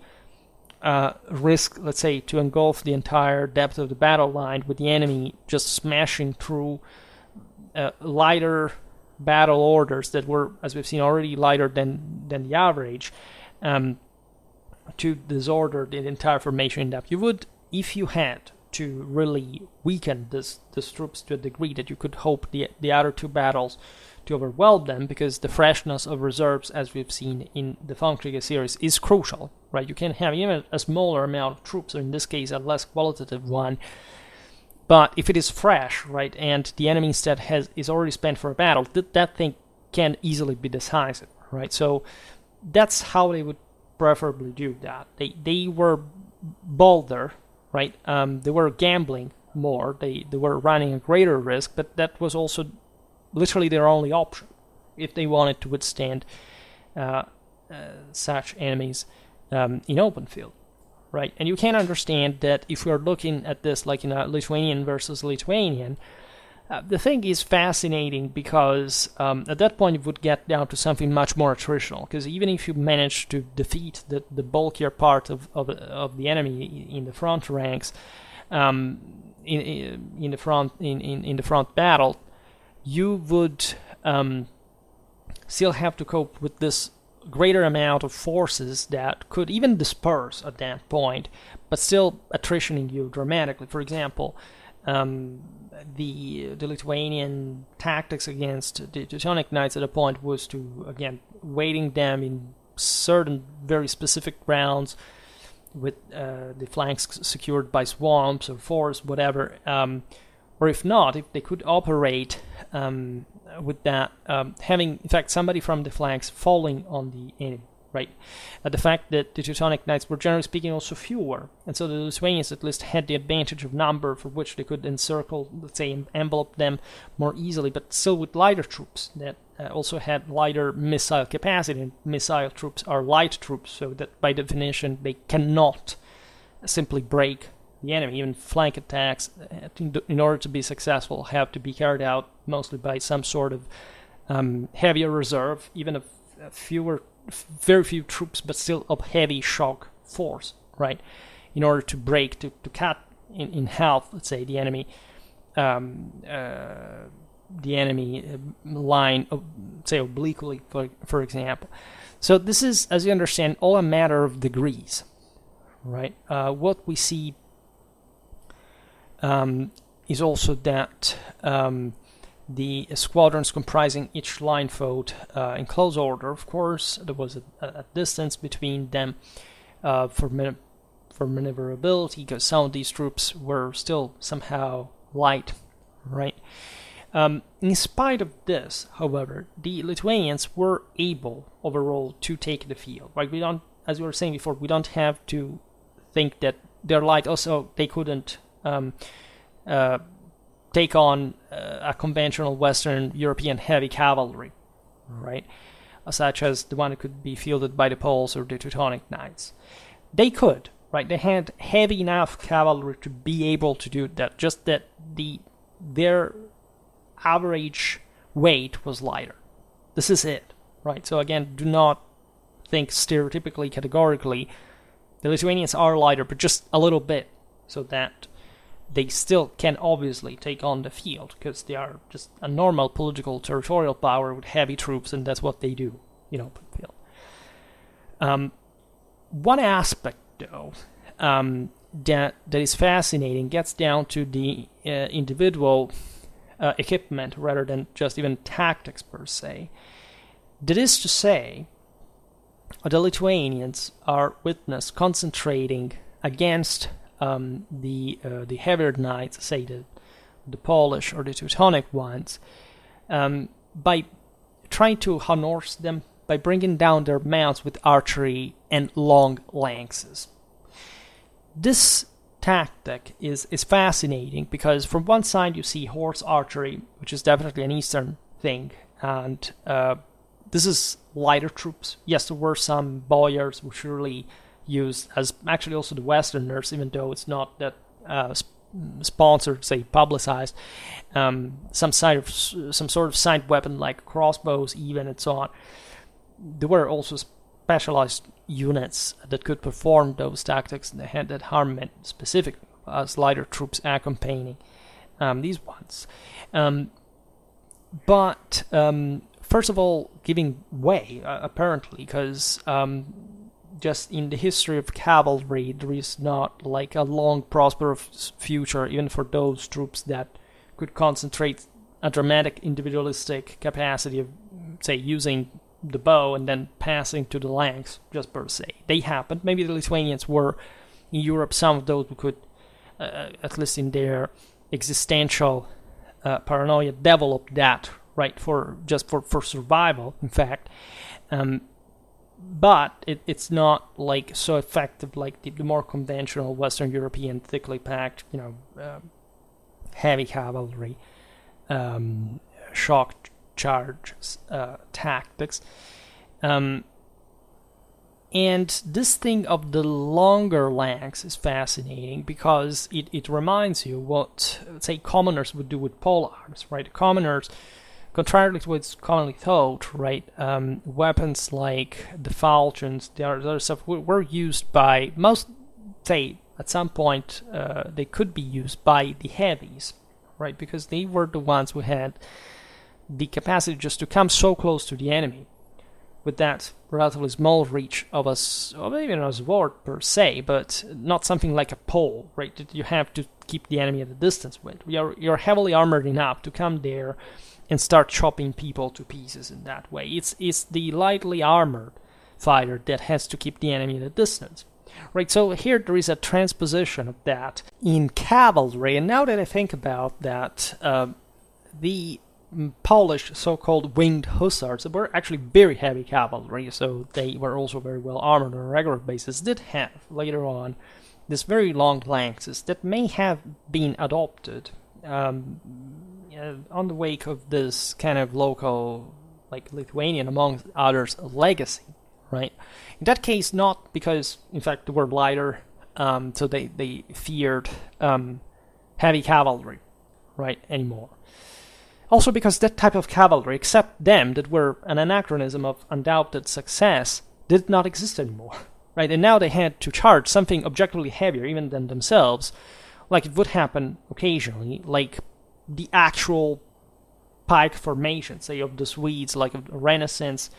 risk, let's say, to engulf the entire depth of the battle line with the enemy just smashing through lighter battle orders that were, as we've seen, already lighter than the average, to disorder the entire formation in depth. You would, if you had to really weaken this troops to a degree that you could hope the other two battles to overwhelm them, because the freshness of reserves, as we've seen in the Functionalized series, is crucial, right? You can have even a smaller amount of troops, or in this case a less qualitative one, but if it is fresh, right, and the enemy instead is already spent for a battle, that thing can easily be decisive, right? So that's how they would preferably do that. They were bolder, right? They were gambling more. They were running a greater risk, but that was also literally their only option if they wanted to withstand such enemies in open field, right? And you can understand that if we are looking at this like in a Lithuanian versus Lithuanian, the thing is fascinating because at that point it would get down to something much more attritional, because even if you manage to defeat the bulkier part of the enemy in the front ranks, in the front battle, you would still have to cope with this greater amount of forces that could even disperse at that point, but still attritioning you dramatically. For example, the Lithuanian tactics against the Teutonic Knights at a point was to, again, waiting them in certain very specific rounds with the flanks secured by swamps or forests, whatever, or if not, if they could operate with that, having, in fact, somebody from the flanks falling on the enemy, right? The fact that the Teutonic Knights were, generally speaking, also fewer, and so the Lithuanians at least had the advantage of number for which they could encircle, let's say, envelop them more easily, but still with lighter troops that also had lighter missile capacity, and missile troops are light troops, so that by definition they cannot simply break the enemy. Even flank attacks, in order to be successful, have to be carried out mostly by some sort of heavier reserve, even of very few troops, but still of heavy shock force, right? In order to break, to cut in half, let's say, the enemy line, say, obliquely, for example. So this is, as you understand, all a matter of degrees, right? What we see is also that the squadrons comprising each line fought in close order. Of course, there was a distance between them for maneuverability, because some of these troops were still somehow light, right? In spite of this, however, the Lithuanians were able overall to take the field. Right? We don't, as we were saying before, we don't have to think that they're light. Also, they couldn't take on a conventional Western European heavy cavalry, right? Such as the one that could be fielded by the Poles or the Teutonic Knights. They could, right? They had heavy enough cavalry to be able to do that, just that their average weight was lighter. This is it, right? So again, do not think stereotypically, categorically. The Lithuanians are lighter, but just a little bit, so that they still can obviously take on the field, because they are just a normal political territorial power with heavy troops, and that's what they do in open field. One aspect, though, that is fascinating gets down to the individual equipment rather than just even tactics per se. That is to say, the Lithuanians are witnessed concentrating against the heavier knights, say the Polish or the Teutonic ones, by trying to harness them, by bringing down their mounts with archery and long lances. This tactic is fascinating, because from one side you see horse archery, which is definitely an Eastern thing, and this is lighter troops. Yes, there were some boyars who surely used, as actually also the Westerners, even though it's not that sponsored, say publicized, some sort of side weapon like crossbows, even, and so on. There were also specialized units that could perform those tactics, and they had that armament specifically as lighter troops accompanying these ones. But first of all, giving way, apparently, because just in the history of cavalry, there is not like a long, prosperous future, even for those troops that could concentrate a dramatic individualistic capacity of, say, using the bow and then passing to the lance, just per se. They happened. Maybe the Lithuanians were, in Europe, some of those who could, at least in their existential paranoia, develop that, right, for survival, in fact. But it's not like so effective like the more conventional Western European thickly packed, heavy cavalry, shock charges tactics. And this thing of the longer lance is fascinating, because it reminds you what, say, commoners would do with polearms, right? Commoners, contrarily to what's commonly thought, right, weapons like the falchions, the other stuff, were used by most, say, at some point, they could be used by the heavies, right, because they were the ones who had the capacity just to come so close to the enemy with that relatively small reach of even a sword per se, but not something like a pole, right, that you have to keep the enemy at a distance with. You're heavily armored enough to come there and start chopping people to pieces in that way. It's the lightly armored fighter that has to keep the enemy at a distance. Right, so here there is a transposition of that in cavalry, and now that I think about that, the Polish so-called winged hussars were actually very heavy cavalry, so they were also very well armored on a regular basis, did have, later on, these very long lances that may have been adopted on the wake of this kind of local, like Lithuanian, among others, legacy, right? In that case, not because, in fact, they were lighter, so they feared heavy cavalry, right, anymore. Also because that type of cavalry, except them, that were an anachronism of undoubted success, did not exist anymore, right? And now they had to charge something objectively heavier even than themselves, like it would happen occasionally, like the actual pike formation, say, of the Swedes, like of Renaissance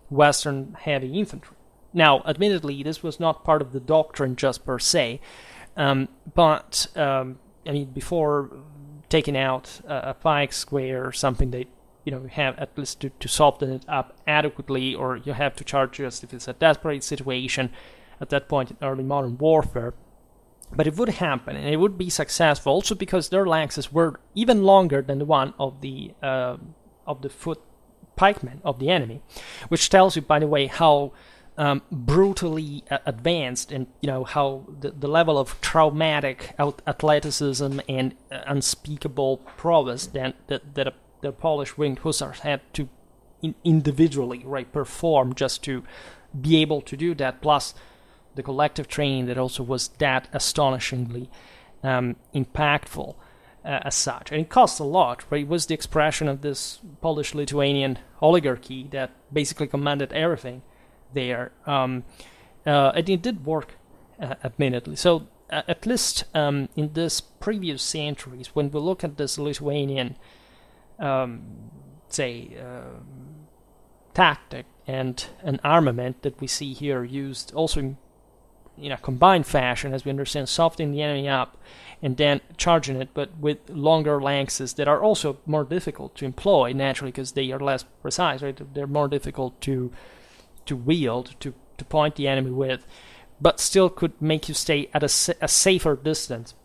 Western heavy infantry. Now, admittedly, this was not part of the doctrine just per se, but, before taking out a pike square or something, they, have at least to soften it up adequately, or you have to charge just if it's a desperate situation at that point in early modern warfare. But it would happen, and it would be successful, also because their lances were even longer than the one of the foot pikemen of the enemy, which tells you, by the way, how brutally advanced, and how the level of traumatic athleticism and unspeakable prowess that the Polish winged hussars had to individually, right, perform just to be able to do that, plus the collective training that also was that astonishingly impactful as such. And it cost a lot, right? It was the expression of this Polish-Lithuanian oligarchy that basically commanded everything there. And it did work, admittedly. So at least in this previous centuries, when we look at this Lithuanian, tactic and an armament that we see here used also in a combined fashion, as we understand, softening the enemy up and then charging it, but with longer lances that are also more difficult to employ, naturally, because they are less precise, right? They're more difficult to wield, to point the enemy with, but still could make you stay at a safer distance.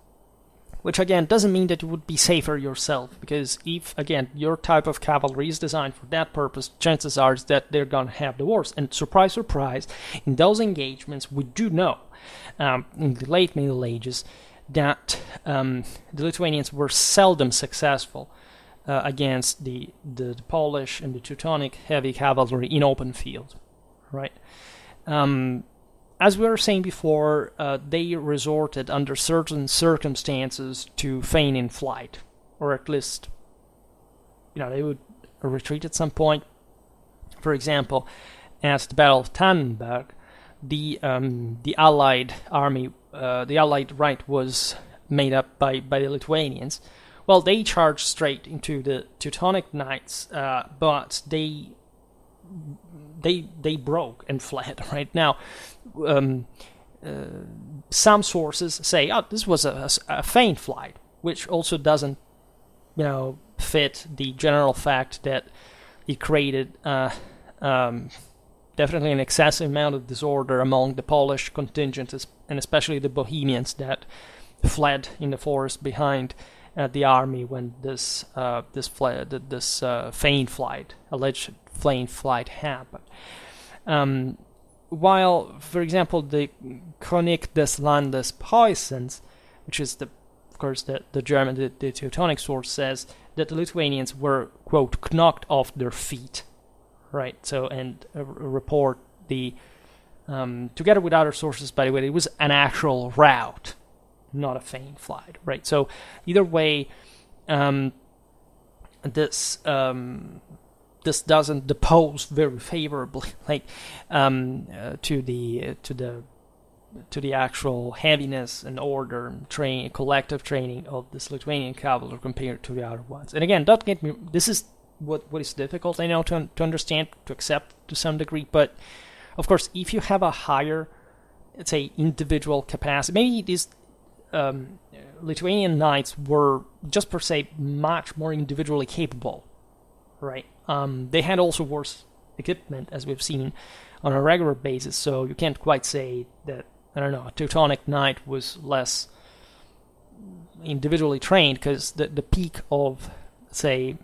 Which, again, doesn't mean that you would be safer yourself, because if, again, your type of cavalry is designed for that purpose, chances are that they're going to have the worst. And surprise, surprise, in those engagements, we do know, in the late Middle Ages, that the Lithuanians were seldom successful against the Polish and the Teutonic heavy cavalry in open field, right? As we were saying before, they resorted under certain circumstances to feign in flight, or at least, they would retreat at some point. For example, at the Battle of Tannenberg, the Allied army, the Allied right was made up by the Lithuanians. Well, they charged straight into the Teutonic Knights, but they broke and fled. Right now, some sources say, this was a feint flight, which also doesn't, fit the general fact that it created definitely an excessive amount of disorder among the Polish contingent, and especially the Bohemians that fled in the forest behind the army when this feint flight, alleged feint flight, happened. While, for example, the Chronik des Landes Preußens, which is the German, the Teutonic source, says that the Lithuanians were, quote, knocked off their feet, right? So, and report the, together with other sources, by the way, it was an actual rout, not a feint flight, right? So, either way, this doesn't depose very favorably, to the actual heaviness and order and collective training of this Lithuanian cavalry compared to the other ones. And again, don't get me, this is what is difficult, I know, to understand, to accept to some degree, but of course, if you have a higher, let's say, individual capacity, maybe these Lithuanian knights were just per se much more individually capable, right? They had also worse equipment, as we've seen on a regular basis, so you can't quite say that, a Teutonic Knight was less individually trained, because the peak of, say,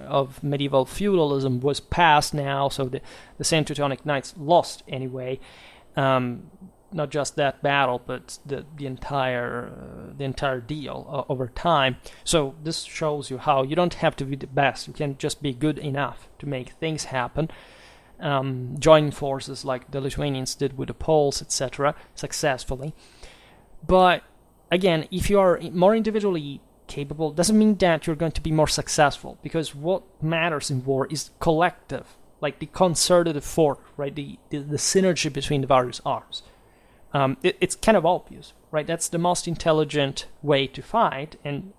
of medieval feudalism was past now, so the same Teutonic Knights lost anyway, not just that battle, but the entire deal over time. So this shows you how you don't have to be the best, you can just be good enough to make things happen. Joining forces like the Lithuanians did with the Poles, etc., successfully. But again, if you are more individually capable, doesn't mean that you're going to be more successful, because what matters in war is collective, like the concerted effort, right? The synergy between the various arms. It's kind of obvious, right? That's the most intelligent way to fight, and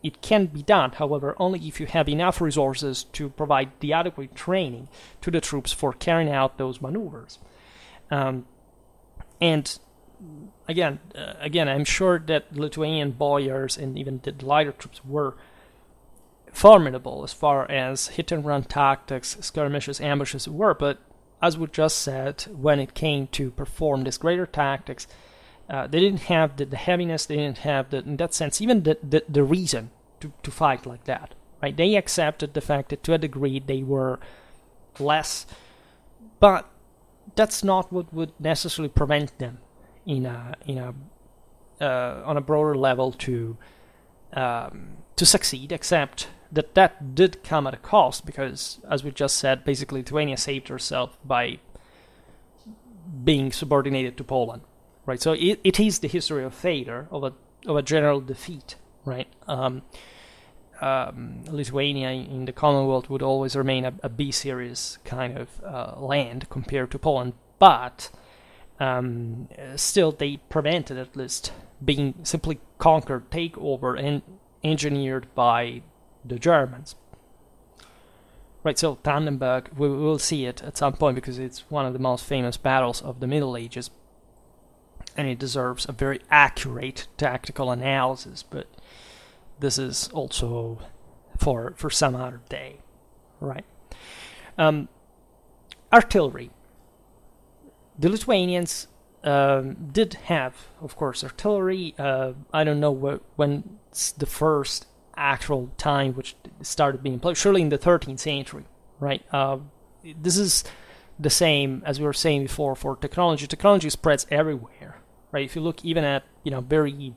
it can be done, however, only if you have enough resources to provide the adequate training to the troops for carrying out those maneuvers. And again, I'm sure that Lithuanian boyars and even the lighter troops were formidable as far as hit-and-run tactics, skirmishes, ambushes were, but as we just said, when it came to perform these greater tactics, they didn't have the heaviness, they didn't have, in that sense, even the reason to fight like that. Right? They accepted the fact that to a degree they were less, but that's not what would necessarily prevent them on a broader level to succeed, except that did come at a cost, because, as we just said, basically Lithuania saved herself by being subordinated to Poland. Right, so it is the history of failure, of a general defeat, right? Lithuania in the Commonwealth would always remain a B-series kind of land compared to Poland, but still they prevented at least being simply conquered, takeover, and engineered by the Germans. Right, so Tannenberg, we will see it at some point because it's one of the most famous battles of the Middle Ages, and it deserves a very accurate tactical analysis, but this is also for some other day, right? Artillery. The Lithuanians did have, of course, artillery. I don't know when's the first actual time which started being played, surely in the 13th century, right? This is the same as we were saying before for technology. Technology spreads everywhere, right? If you look even at very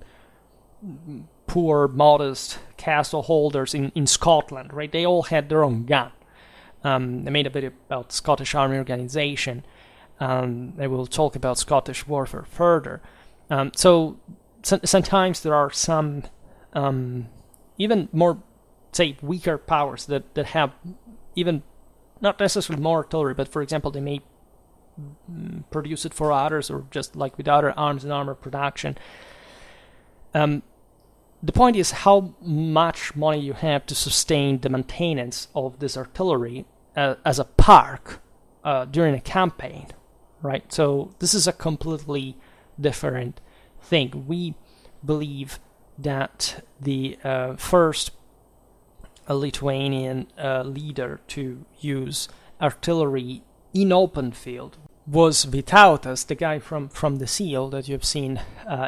poor, modest castle holders in Scotland, right? They all had their own gun. I made a video about Scottish army organization. I will talk about Scottish warfare further. So sometimes there are some even more, say, weaker powers that have even not necessarily more artillery, but for example, they may produce it for others, or just like with other arms and armor production. The point is how much money you have to sustain the maintenance of this artillery as a park during a campaign, right? So this is a completely different thing. We believe that the first Lithuanian leader to use artillery in open field was Vytautas, the guy from the seal that you've seen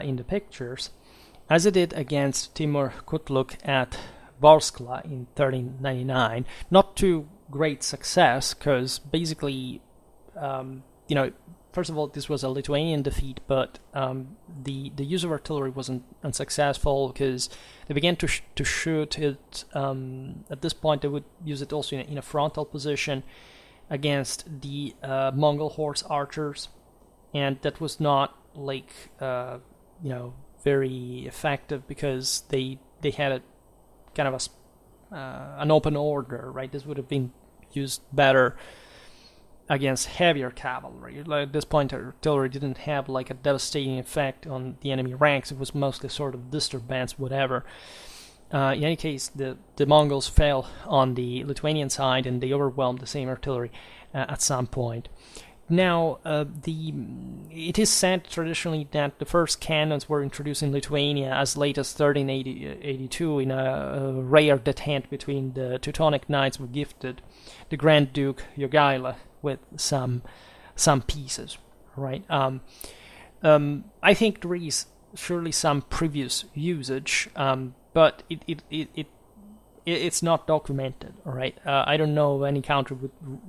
in the pictures, as it did against Timur Kutluk at Vorskla in 1399. Not to great success, because basically, first of all, this was a Lithuanian defeat, but the use of artillery wasn't unsuccessful, because they began to shoot it. At this point, they would use it also in a frontal position against the Mongol horse archers, and that was not very effective, because they had a kind of an open order, right? This would have been used better against heavier cavalry. At this point, artillery didn't have like a devastating effect on the enemy ranks. It was mostly sort of disturbance, whatever. In any case, the Mongols fell on the Lithuanian side, and they overwhelmed the same artillery at some point. Now, it is said traditionally that the first cannons were introduced in Lithuania as late as 1382 in a rare detente between the Teutonic Knights, who gifted the Grand Duke Jogaila with some pieces, right? I think there is surely some previous usage, but it's not documented, all right? I don't know any country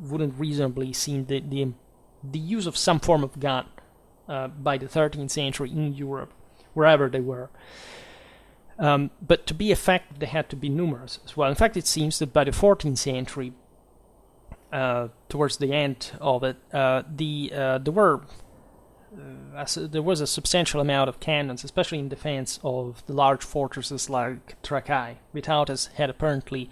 wouldn't reasonably seen the use of some form of gun by the 13th century in Europe, wherever they were. But to be effective, they had to be numerous as well. In fact, it seems that by the 14th century, towards the end of it, there was a substantial amount of cannons, especially in defense of the large fortresses like Trakai. Vytautas had apparently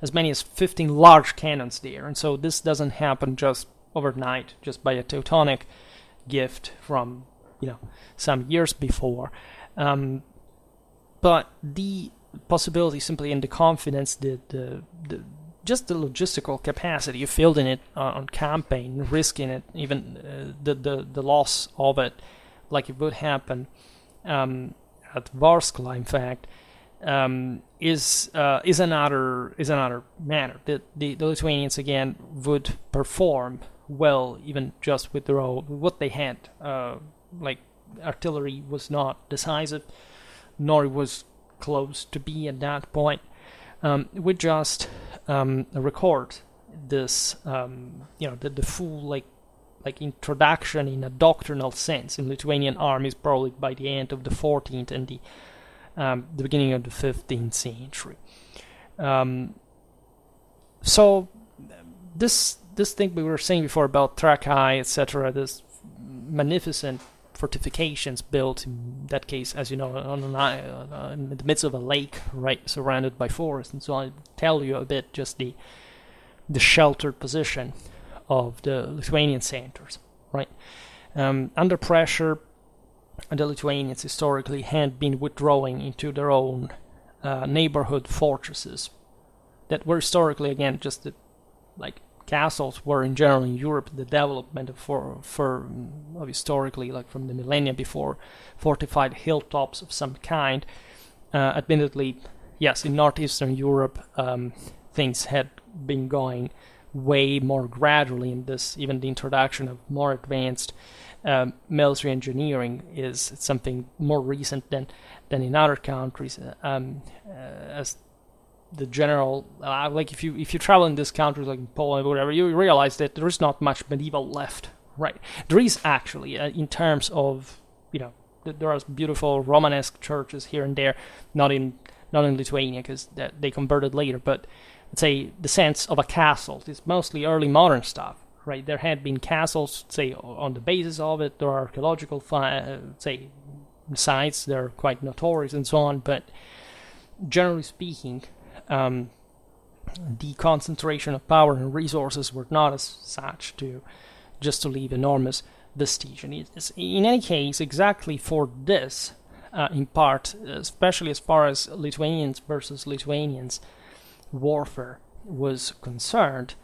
as many as 15 large cannons there, and so this doesn't happen just overnight, just by a Teutonic gift from some years before. But the possibility simply in the confidence, just the logistical capacity you filled in it on campaign, risking it, even the loss of it, like it would happen at Vorskla, in fact, is another matter. The Lithuanians again would perform well, even just with what they had. Like artillery was not decisive, nor it was close to be at that point. We just record this, the full like introduction in a doctrinal sense in Lithuanian armies, probably by the end of the 14th and the beginning of the 15th century. So this thing we were saying before about Trakai, etc., this magnificent fortifications built, in that case, as you know, in the midst of a lake, right, surrounded by forest, and so I'll tell you a bit just the sheltered position of the Lithuanian centers, right? Under pressure, the Lithuanians historically had been withdrawing into their own neighborhood fortresses that were historically, again, just like castles were in general in Europe, the development of historically, like from the millennia before, fortified hilltops of some kind. Admittedly, yes, in northeastern Europe, things had been going way more gradually in this. Even the introduction of more advanced military engineering is something more recent than in other countries. As the general, like if you travel in this country, like in Poland or whatever, you realize that there is not much medieval left, right? There is actually, in terms of there are beautiful Romanesque churches here and there, not in Lithuania because they converted later, but let's say the sense of a castle is mostly early modern stuff, right? There had been castles, say, on the basis of it. There are archaeological say sites, they're quite notorious and so on, but generally speaking, the concentration of power and resources were not as such to leave enormous vestige. And it's, in any case, exactly for this, in part, especially as far as Lithuanians versus Lithuanians warfare was concerned,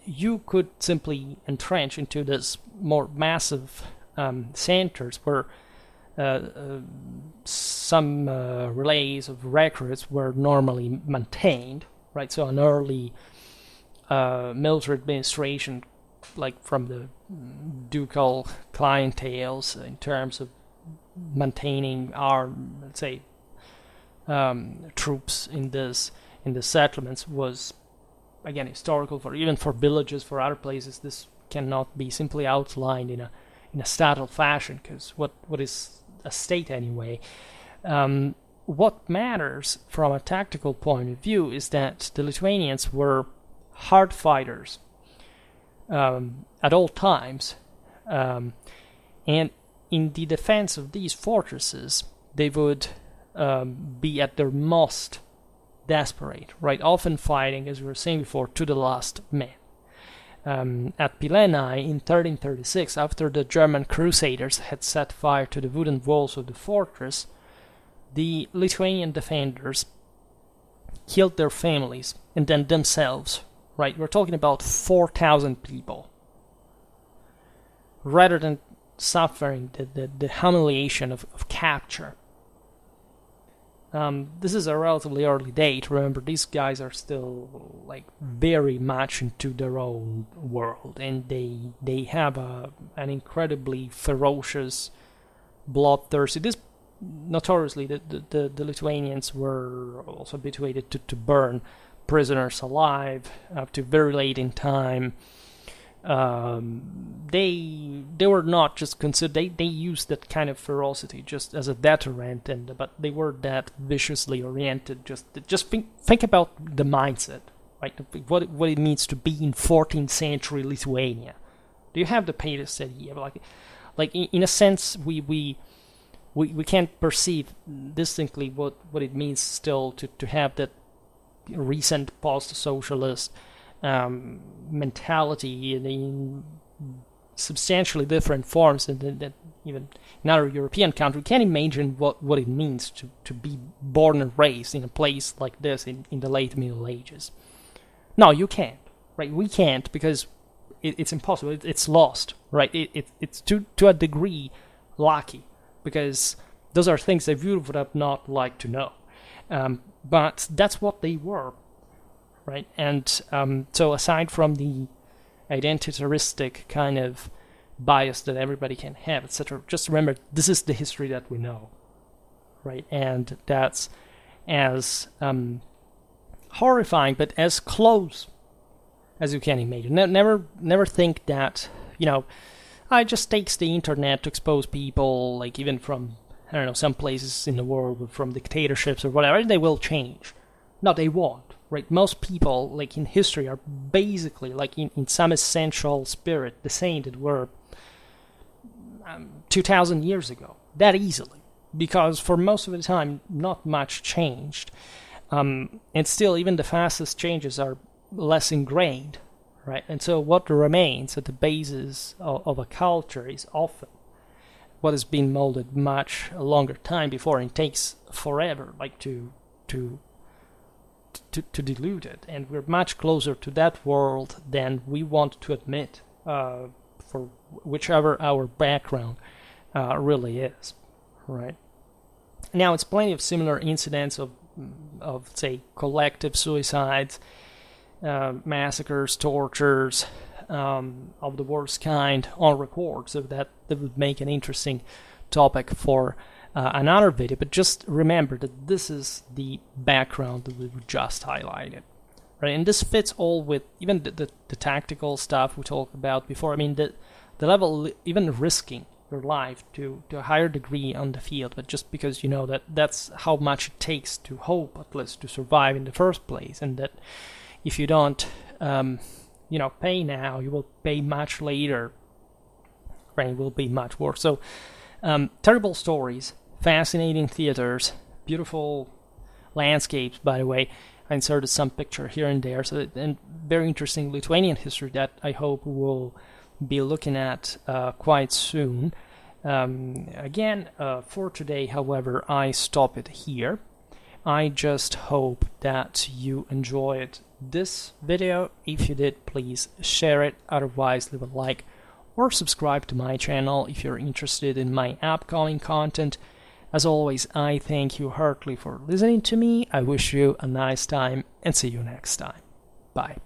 you could simply entrench into this more massive centers where some relays of recruits were normally maintained, right? So an early military administration, like from the ducal clienteles, in terms of maintaining our, let's say, troops in the settlements, was again historical for villages, for other places. This cannot be simply outlined in a statal fashion, because what is a state anyway? What matters from a tactical point of view is that the Lithuanians were hard fighters at all times, and in the defense of these fortresses, they would be at their most desperate, right? Often fighting, as we were saying before, to the last man. At Pilenai in 1336, after the German crusaders had set fire to the wooden walls of the fortress, the Lithuanian defenders killed their families and then themselves, right? We're talking about 4,000 people. Rather than suffering the humiliation of capture. This is a relatively early date. Remember, these guys are still like very much into their own world, and they have an incredibly ferocious, bloodthirsty. This notoriously, the Lithuanians were also habituated to burn prisoners alive up to very late in time. They were not just considered, they used that kind of ferocity just as a deterrent, but they were that viciously oriented. Just think about the mindset, right? What it means to be in 14th century Lithuania. Do you have the Pavis idea? Like in a sense, we can't perceive distinctly what it means still to have that recent post-socialist mentality in substantially different forms that even in other European countries. Can't imagine what it means to be born and raised in a place like this in the late Middle Ages. No, you can't, right? We can't, because it's impossible. It's lost, right? It's to a degree lucky, because those are things that you would have not liked to know. But that's what they were. Right, and so aside from the identitaristic kind of bias that everybody can have, etc., just remember, this is the history that we know, right? And that's as horrifying, but as close as you can imagine. Never think that, it just takes the internet to expose people, like even from, I don't know, some places in the world, from dictatorships or whatever, they will change. No, they won't. Right, most people, like in history, are basically, like in some essential spirit, the same that were 2,000 years ago, that easily, because for most of the time, not much changed, and still, even the fastest changes are less ingrained, right? And so, what remains at the basis of a culture is often what has been molded much a longer time before, and it takes forever, like to dilute it, and we're much closer to that world than we want to admit, for whichever our background really is, right? Now, it's plenty of similar incidents of say, collective suicides, massacres, tortures, of the worst kind on record, so that would make an interesting topic for another video. But just remember that this is the background that we just highlighted, right? And this fits all with even the tactical stuff we talked about before. I mean, the level, even risking your life to a higher degree on the field, but just because you know that that's how much it takes to hope, at least, to survive in the first place, and that if you don't, pay now, you will pay much later, right? It will be much worse. So, terrible stories, fascinating theaters, beautiful landscapes, by the way. I inserted some picture here and there, and very interesting Lithuanian history that I hope we'll be looking at quite soon. Again, for today, however, I stop it here. I just hope that you enjoyed this video. If you did, please share it. Otherwise, leave a like or subscribe to my channel if you're interested in my upcoming content. As always, I thank you heartily for listening to me. I wish you a nice time and see you next time. Bye.